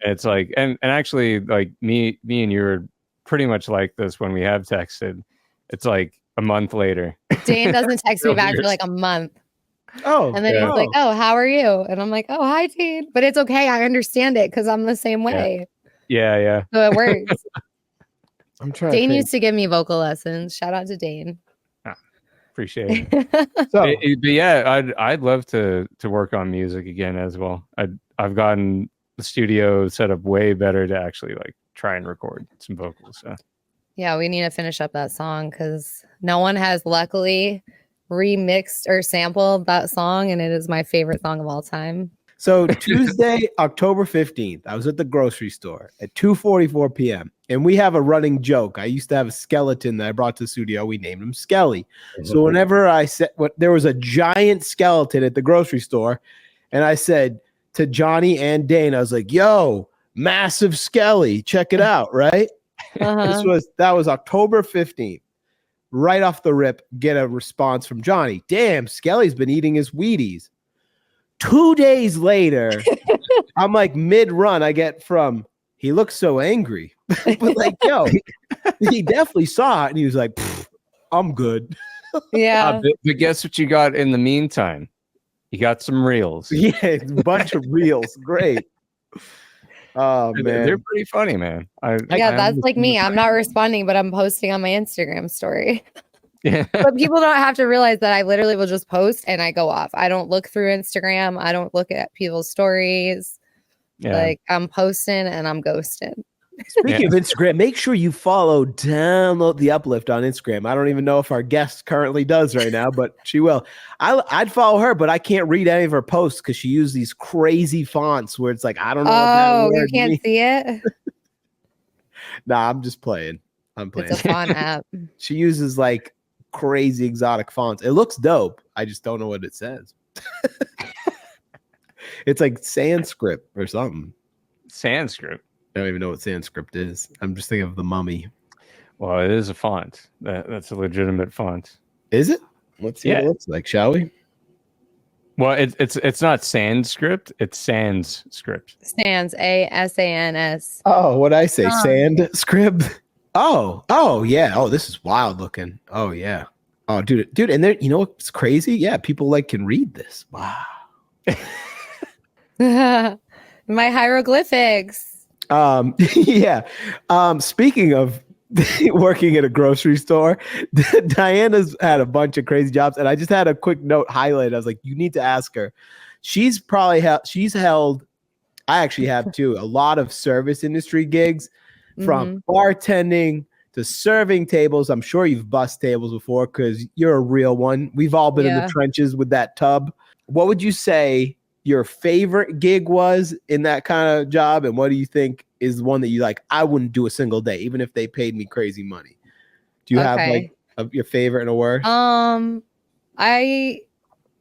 It's like, and actually like me and you are pretty much like this when we have texted. It's like a month later. Dane doesn't text me back for like a month. Oh. And then he's like, oh, how are you? And I'm like, oh, hi, Dane. But it's okay. I understand it because I'm the same way. Yeah. So it works. I'm trying. Dane used to give me vocal lessons. Shout out to Dane. Appreciate it. But yeah, I'd love to work on music again as well. I've gotten the studio set up way better to actually like try and record some vocals. So yeah, we need to finish up that song because no one has luckily remixed or sampled that song, and it is my favorite song of all time. So Tuesday, October 15th, I was at the grocery store at 2:44 p.m. and we have a running joke. I used to have a skeleton that I brought to the studio. We named him Skelly. So whenever I said there was a giant skeleton at the grocery store, and I said to Johnny and Dane, I was like, "Yo, massive Skelly, check it out!" Right? That was October 15th. Right off the rip, get a response from Johnny. Damn, Skelly's been eating his Wheaties. 2 days later, I'm like mid-run. I get from, he looks so angry. But like, yo, he definitely saw it. And he was like, I'm good. Yeah. But guess what you got in the meantime? You got some reels. Yeah, it's a bunch of reels. Great. Oh, man. They're pretty funny, man. That's like me. I'm not responding, but I'm posting on my Instagram story. Yeah. But people don't have to realize that I literally will just post and I go off. I don't look through Instagram. I don't look at people's stories. Yeah. Like I'm posting and I'm ghosting. Speaking of Instagram, make sure you download the Uplift on Instagram. I don't even know if our guest currently does right now, but she will. I'd follow her, but I can't read any of her posts because she uses these crazy fonts where it's like, I don't know. Oh, you can't see it? Nah, I'm just playing. It's a font app. She uses like crazy exotic fonts. It looks dope. I just don't know what it says. It's like Sanskrit or something. Sanskrit. I don't even know what sans script is. I'm just thinking of the Mummy. Well, it is a font. That's a legitimate font. Is it? Let's see what Yeah. it looks like, shall we? Well, it's not Sanskrit. It's Sans script. Sans, ASANS. Oh, what'd I say? Um, Sand script? Oh, yeah. Oh, this is wild looking. Oh, yeah. Oh, dude, and there, you know what's crazy? Yeah, people like can read this. Wow. My hieroglyphics. Yeah. Speaking of working at a grocery store, Diana's had a bunch of crazy jobs, and I just had a quick note highlighted. I was like, you need to ask her. She's probably she's held. I actually have too a lot of service industry gigs, from bartending to serving tables. I'm sure you've bussed tables before because you're a real one. We've all been in the trenches with that tub. What would you say your favorite gig was in that kind of job, and what do you think is one that you like? I wouldn't do a single day, even if they paid me crazy money. Do you have like your favorite and a worst? I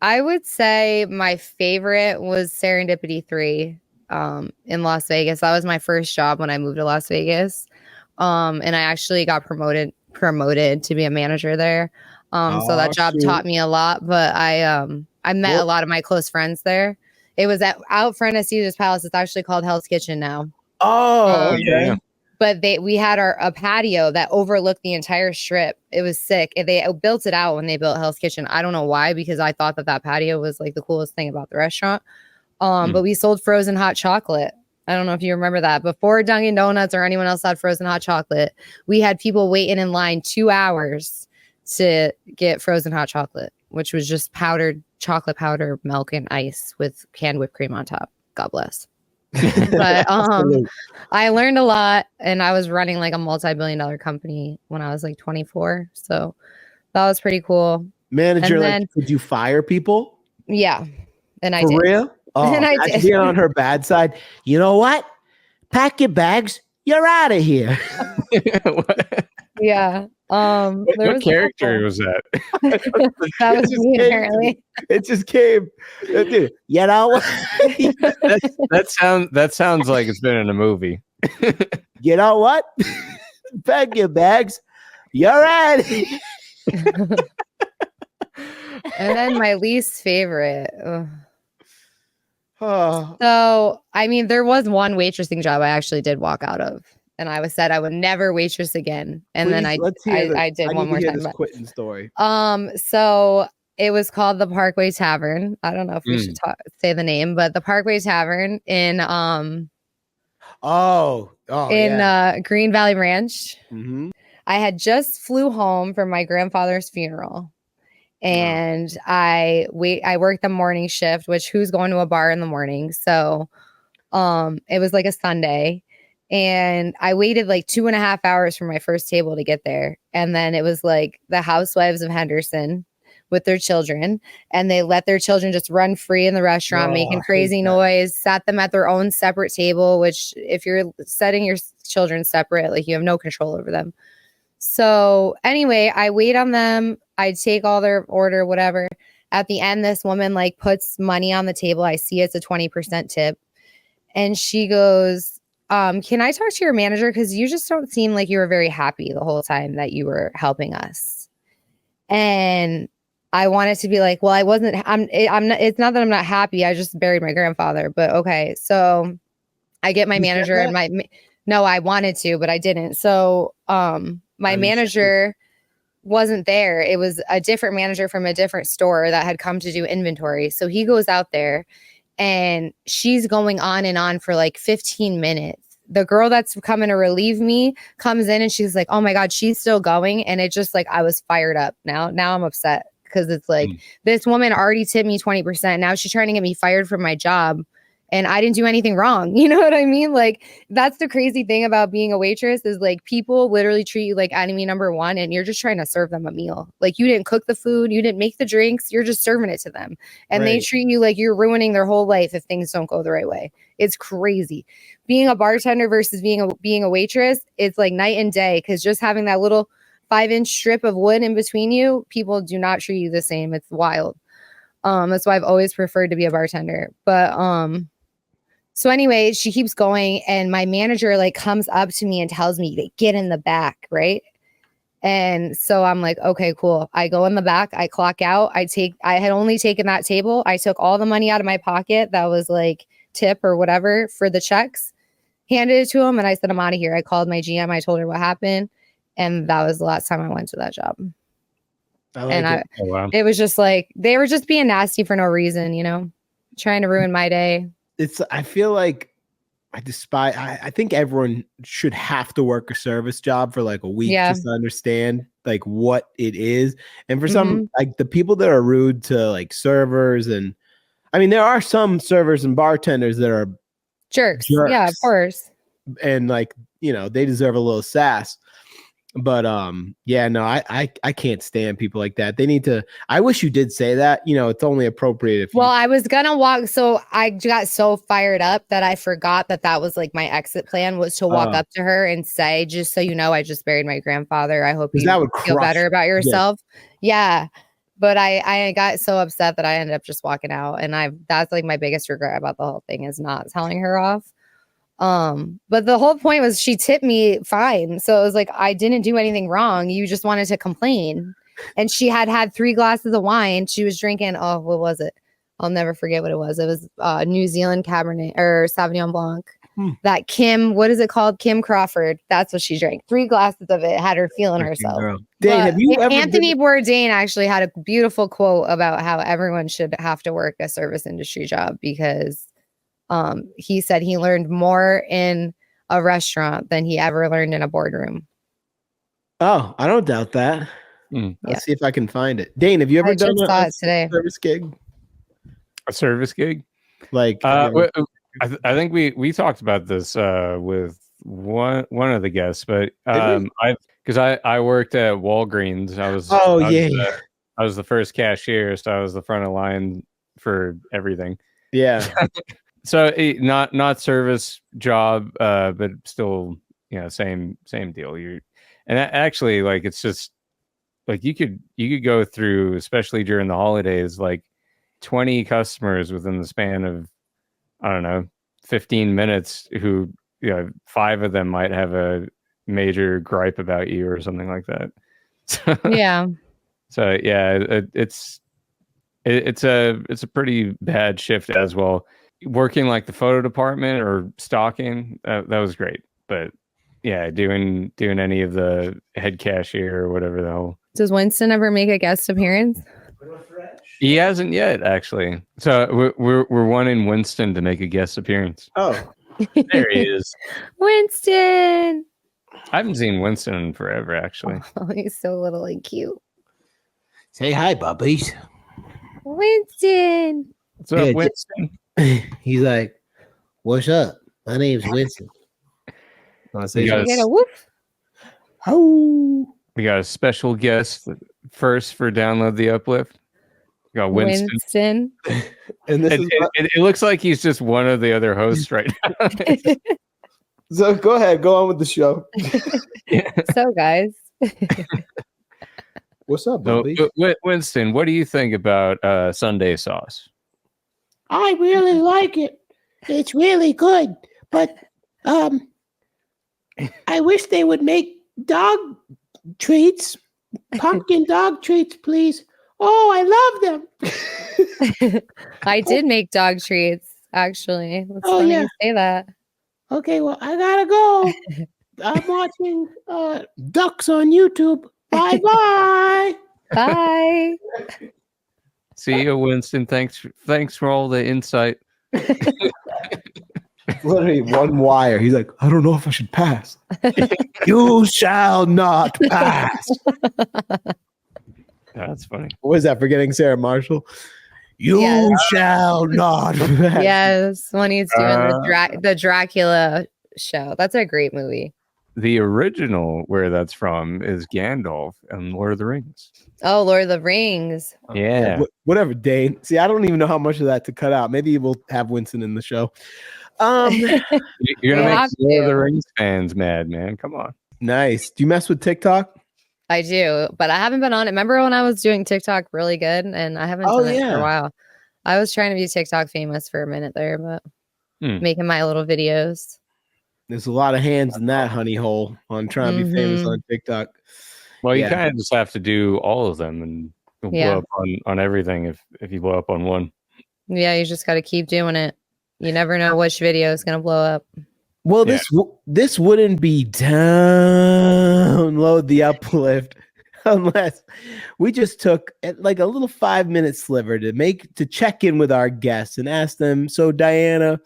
would say my favorite was Serendipity 3 in Las Vegas. That was my first job when I moved to Las Vegas. And I actually got promoted to be a manager there. So that job taught me a lot, but I met a lot of my close friends there. It was out front of Caesar's Palace. It's actually called Hell's Kitchen now. Oh, yeah. But we had a patio that overlooked the entire strip. It was sick. They built it out when they built Hell's Kitchen. I don't know why, because I thought that patio was like the coolest thing about the restaurant. But we sold frozen hot chocolate. I don't know if you remember that. Before Dunkin' Donuts or anyone else had frozen hot chocolate, we had people waiting in line 2 hours to get frozen hot chocolate, which was just powdered chocolate powder, milk, and ice with canned whipped cream on top. God bless. But I learned a lot, and I was running like a multi-billion-dollar company when I was like 24. So that was pretty cool. Manager, like, could you fire people? Yeah. And I did. For real? Oh, and I did. Being on her bad side. You know what? Pack your bags. You're out of here. Yeah. What character was that? That was me, apparently. It just came. Dude, you know, that sounds like it's been in a movie. You know what? Pack your bags. You're out of here. And then my least favorite. Oh. So, I mean, there was one waitressing job I actually did walk out of, and I was said I would never waitress again. And then I did one more time. This quitting story. So it was called the Parkway Tavern. I don't know if we should say the name, but the Parkway Tavern in Green Valley Ranch. Mm-hmm. I had just flew home from my grandfather's funeral. And I worked the morning shift, which who's going to a bar in the morning? So it was like a Sunday, and I waited like 2.5 hours for my first table to get there. And then it was like the housewives of Henderson with their children, and they let their children just run free in the restaurant, making crazy noise, sat them at their own separate table, which if you're setting your children separate, like you have no control over them. So anyway, I wait on them. I take all their order, whatever. At the end, this woman like puts money on the table. I see it's a 20% tip. And she goes, can I talk to your manager? Because you just don't seem like you were very happy the whole time that you were helping us. And I wanted to be like, well, I wasn't, it's not that I'm not happy. I just buried my grandfather, but okay. So I get my manager and no, I wanted to, but I didn't. So, my manager wasn't there. It was a different manager from a different store that had come to do inventory. So he goes out there, and she's going on and on for like 15 minutes. The girl that's coming to relieve me comes in, and she's like, oh my God, she's still going. And it just like, I was fired up. Now I'm upset because it's like, this woman already tipped me 20%. Now she's trying to get me fired from my job. And I didn't do anything wrong. You know what I mean? Like, that's the crazy thing about being a waitress is like people literally treat you like enemy number one, and you're just trying to serve them a meal. Like, you didn't cook the food, you didn't make the drinks, you're just serving it to them. And they treat you like you're ruining their whole life if things don't go the right way. It's crazy. Being a bartender versus being a waitress, it's like night and day, because just having that little 5-inch strip of wood in between you, people do not treat you the same. It's wild. That's why I've always preferred to be a bartender. But So anyway, she keeps going, and my manager like comes up to me and tells me to get in the back, right? And so I'm like, okay, cool. I go in the back, I clock out. I had only taken that table. I took all the money out of my pocket that was like tip or whatever for the checks, handed it to him, and I said, I'm out of here. I called my GM. I told her what happened. And that was the last time I went to that job. It was just like, they were just being nasty for no reason, you know, trying to ruin my day. I feel like I think everyone should have to work a service job for like a week just to understand like what it is. And for some, like the people that are rude to like servers, and I mean, there are some servers and bartenders that are jerks. Yeah, of course. And like, you know, they deserve a little sass. But yeah, no, I can't stand people like that. They need to. I wish you did say that. You know, it's only appropriate if. Well, I was gonna walk, so I got so fired up that I forgot that was like my exit plan was to walk up to her and say, "Just so you know, I just buried my grandfather. I hope you feel better about yourself." Yeah, but I got so upset that I ended up just walking out, and that's like my biggest regret about the whole thing is not telling her off. But the whole point was she tipped me fine. So it was like, I didn't do anything wrong. You just wanted to complain. And she had 3 glasses of wine. She was drinking. Oh, what was it? I'll never forget what it was. It was New Zealand Cabernet or Sauvignon Blanc. That Kim, what is it called? Kim Crawford. That's what she drank. 3 glasses of it, had her feeling herself. Dane, have you ever Anthony Bourdain actually had a beautiful quote about how everyone should have to work a service industry job because he said he learned more in a restaurant than he ever learned in a boardroom. Oh, I don't doubt that. Let's see if I can find it. Dane, have you ever done a service gig? A service gig? Like, I think we talked about this with one of the guests, but because I worked at Walgreens. I was the first cashier, so I was the front of line for everything. Yeah. So not service job, but still, you know, same deal. Actually, like, it's just like you could go through, especially during the holidays, like 20 customers within the span of, I don't know, 15 minutes who, you know, 5 of them might have a major gripe about you or something like that. Yeah. So yeah, it's a pretty bad shift as well. Working like the photo department or stocking, that was great. But yeah, doing any of the head cashier or whatever the hell. Does Winston ever make a guest appearance? He hasn't yet, actually. So we're wanting Winston to make a guest appearance. Oh, there he is. Winston. I haven't seen Winston in forever, actually. Oh, he's so little and cute. Say hi, bubbies. Winston. What's up, Winston? He's like, "What's up? My name's Winston." You get a woof. Oh, we got a special guest first for Download the Uplift. We got Winston. And it looks like he's just one of the other hosts right now. So go ahead, go on with the show. So, guys, what's up, buddy? Winston, what do you think about Sunday sauce? I really like it. It's really good. But I wish they would make dog treats, pumpkin dog treats, please. Oh, I love them. I did make dog treats, actually. That's funny you say that. Okay, well, I gotta go. I'm watching ducks on YouTube. Bye-bye. Bye. See you, Winston. Thanks for all the insight. Literally one wire. He's like, I don't know if I should pass. You shall not pass. That's funny. What is that? Forgetting Sarah Marshall? You shall not pass. Yes, when he's doing the Dracula show. That's a great movie. The original where that's from is Gandalf and Lord of the Rings. Oh, Lord of the Rings. Yeah. Whatever, Dane. See, I don't even know how much of that to cut out. Maybe we'll have Winston in the show. You're gonna make Lord of the Rings fans mad, man. Come on. Nice. Do you mess with TikTok? I do, but I haven't been on it. Remember when I was doing TikTok really good, and I haven't done it for a while. I was trying to be TikTok famous for a minute there, but making my little videos. There's a lot of hands in that honey hole on trying to be famous on TikTok. Well, you kind of just have to do all of them and blow up on everything if you blow up on one. Yeah, you just got to keep doing it. You never know which video is going to blow up. Well, this wouldn't be download the uplift unless we just took like a little 5-minute sliver to check in with our guests and ask them, so Diana,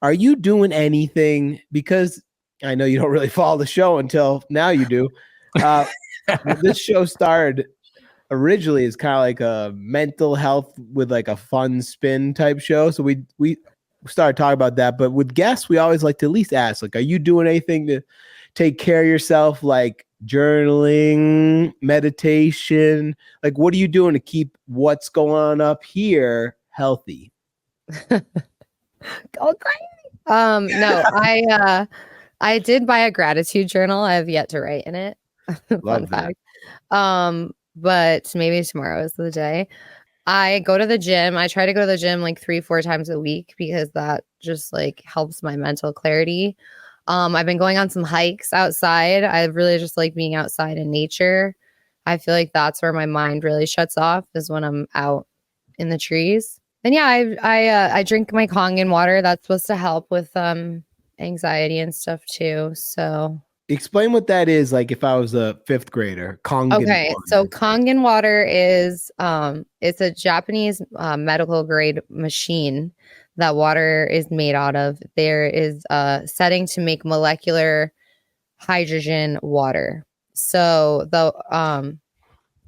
are you doing anything? Because I know you don't really follow the show until now you do. This show started originally as kind of like a mental health with like a fun spin type show. So we started talking about that. But with guests, we always like to at least ask, like, are you doing anything to take care of yourself? Like journaling, meditation? Like, what are you doing to keep what's going on up here healthy? Go crazy. No, I did buy a gratitude journal. I have yet to write in it. Fun fact. But maybe tomorrow is the day. I go to the gym. I try to go to the gym like 3-4 times a week because that just like helps my mental clarity. I've been going on some hikes outside. I really just like being outside in nature. I feel like that's where my mind really shuts off, is when I'm out in the trees. And yeah, I drink my Kangen water. That's supposed to help with anxiety and stuff too. So explain what that is. Like if I was a 5th grader, Kangen water. So Kangen water is it's a Japanese medical grade machine that water is made out of. There is a setting to make molecular hydrogen water. So the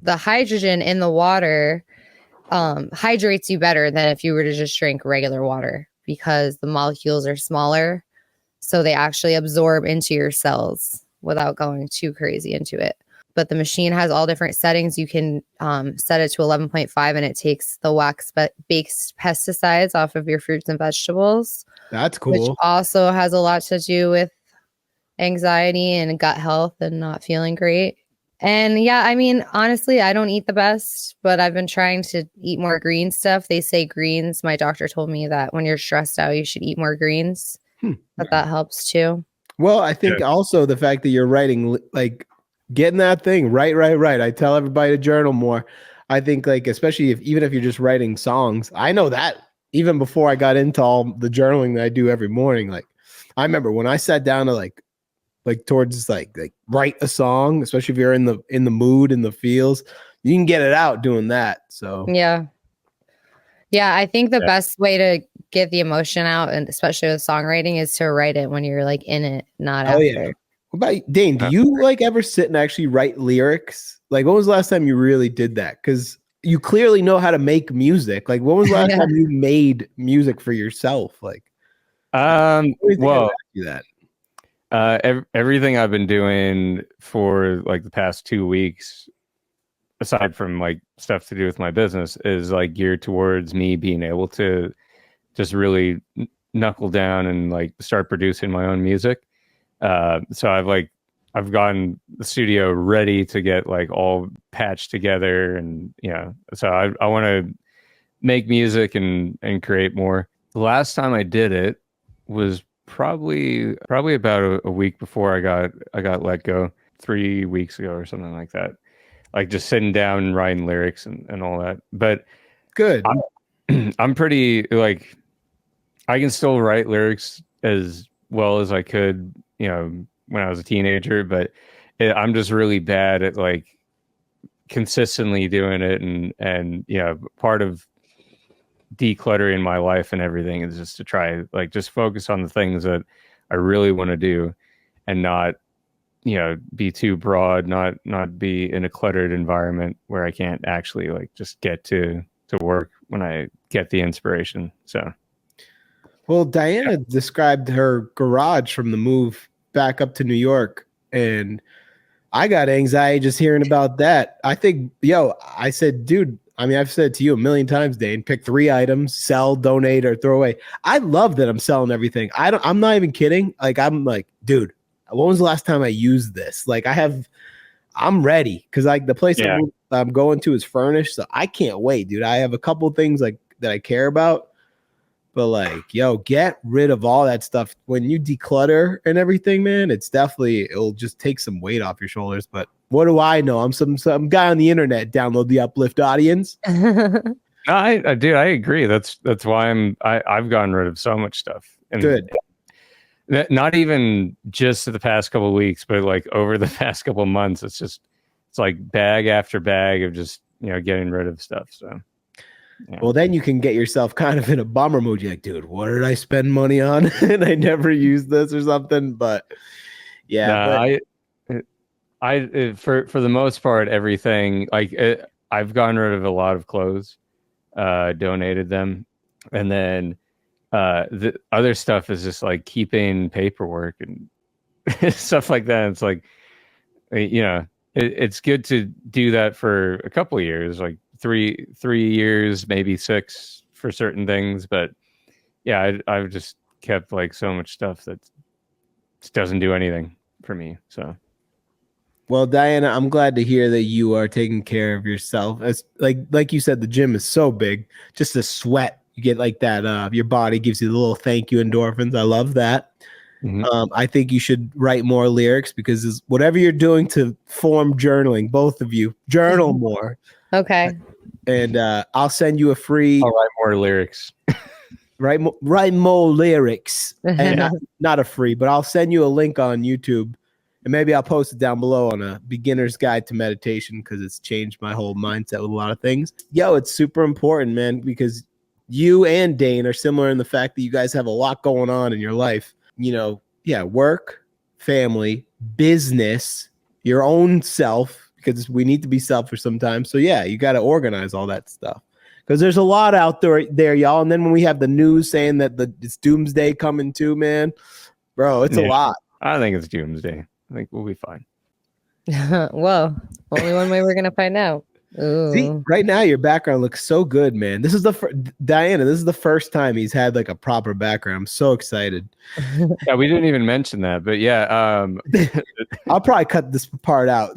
hydrogen in the water hydrates you better than if you were to just drink regular water, because the molecules are smaller, so they actually absorb into your cells without going too crazy into it. But the machine has all different settings. You can set it to 11.5 and it takes the wax-based pesticides off of your fruits and vegetables. That's cool. Which also has a lot to do with anxiety and gut health and not feeling great. And yeah, I mean, honestly, I don't eat the best, but I've been trying to eat more green stuff. They say greens. My doctor told me that when you're stressed out, you should eat more greens. But that helps too. Well, I think also the fact that you're writing, like getting that thing right. I tell everybody to journal more. I think like, especially even if you're just writing songs, I know that even before I got into all the journaling that I do every morning. Like I remember when I sat down to like towards like write a song, especially if you're in the mood, in the feels, you can get it out doing that. So yeah, I think the best way to get the emotion out, and especially with songwriting, is to write it when you're like in it, not after. Yeah. What about Dane? Do you like ever sit and actually write lyrics? Like when was the last time you really did that? Because you clearly know how to make music. Like when was the last time you made music for yourself? Like well, everything I've been doing for like the past 2 weeks, aside from like stuff to do with my business, is like geared towards me being able to just really knuckle down and like start producing my own music. So I've gotten the studio ready to get like all patched together, and so I want to make music and create more. The last time I did it was probably about a week before I got let go, 3 weeks ago or something like that. Like just sitting down and writing lyrics and all that. But good. I'm pretty like, I can still write lyrics as well as I could, when I was a teenager, but I'm just really bad at like consistently doing it. And part of decluttering my life and everything is just to try like just focus on the things that I really want to do, and not be too broad, not be in a cluttered environment where I can't actually like just get to work when I get the inspiration. So well, Diana described her garage from the move back up to New York, and I got anxiety just hearing about that. I think, I said, dude, I mean, I've said to you a million times, Dane, pick 3 items, sell, donate, or throw away. I love that I'm selling everything. I'm not even kidding. Like, I'm like, dude, when was the last time I used this? Like I'm ready. Cause like the place I'm going to is furnished. So I can't wait, dude. I have a couple things like that I care about, But like, yo, get rid of all that stuff. When you declutter and everything, man, it'll just take some weight off your shoulders. But what do I know? I'm some guy on the internet. Download the Uplift audience. No, I agree. That's why I've gotten rid of so much stuff. And Good. Not even just the past couple of weeks, but like over the past couple of months, it's like bag after bag of just, getting rid of stuff. So. Yeah. Well, then you can get yourself kind of in a bummer mood. You're like, dude, what did I spend money on? And I never used this or something. But yeah, I for the most part, everything I've gotten rid of a lot of clothes, donated them, and then the other stuff is just like keeping paperwork and stuff like that. It's like, it's good to do that for a couple of years, like 3 years, maybe 6 for certain things. But yeah, I've just kept like so much stuff that just doesn't do anything for me. So, well, Diana, I'm glad to hear that you are taking care of yourself. As like you said, the gym is so big. Just the sweat you get like that. Your body gives you the little thank you endorphins. I love that. Mm-hmm. I think you should write more lyrics because whatever you're doing to form journaling, both of you journal more. Okay. And I'll send you a free. I'll write more lyrics. Write more lyrics, and not a free, but I'll send you a link on YouTube, and maybe I'll post it down below on a beginner's guide to meditation because it's changed my whole mindset with a lot of things. Yo, it's super important, man, because you and Dane are similar in the fact that you guys have a lot going on in your life. Work, family, business, your own self, because we need to be selfish sometimes. So yeah, you got to organize all that stuff because there's a lot out there, y'all. And then when we have the news saying that it's doomsday coming too, man, bro, it's a lot. I think it's doomsday. I think we'll be fine. Whoa, only one way we're going to find out. Ooh. See, right now your background looks so good, man. This is Diana. This is the first time he's had like a proper background. I'm so excited. Yeah, we didn't even mention that, but yeah, I'll probably cut this part out.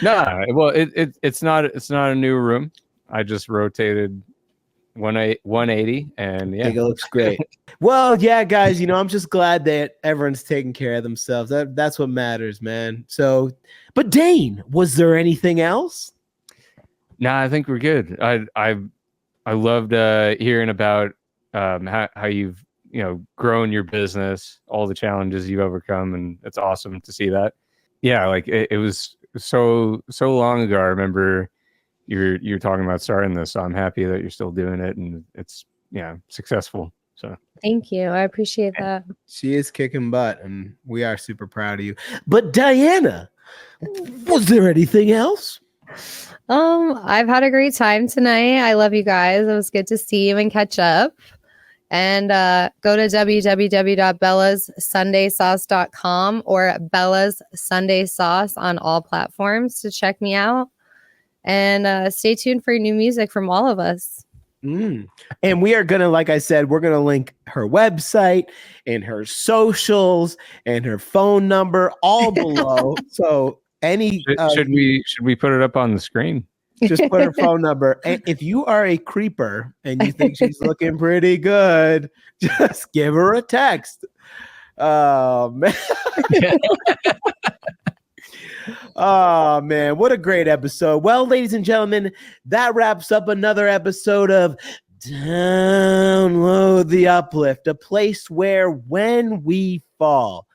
No, well, it's not a new room. I just rotated 180, and yeah, I think it looks great. Well, yeah, guys, I'm just glad that everyone's taking care of themselves. That's what matters, man. So, but Dane, was there anything else? No, I think we're good. I loved hearing about how you've grown your business, all the challenges you've overcome, and it's awesome to see that. Yeah, like it was so long ago. I remember you're talking about starting this, so I'm happy that you're still doing it, and it's successful. So thank you. I appreciate that. She is kicking butt, and we are super proud of you. But Diana, was there anything else? I've had a great time tonight. I love you guys. It was good to see you and catch up. And go to www.bellasssundaysauce.com or Bella's Sunday Sauce on all platforms to check me out. And stay tuned for new music from all of us. And we are going to, like I said, we're going to link her website and her socials and her phone number all below. So should we put it up on the screen? Just put her phone number. And if you are a creeper and you think she's looking pretty good, just give her a text. Oh, man. Oh, man. What a great episode. Well, ladies and gentlemen, that wraps up another episode of Download the Uplift, a place where when we fall,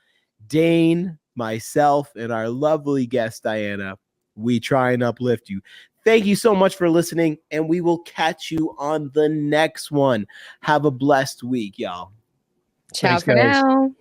Dane, myself, and our lovely guest, Diana, we try and uplift you. Thank you so much for listening, and we will catch you on the next one. Have a blessed week, y'all. Ciao for now.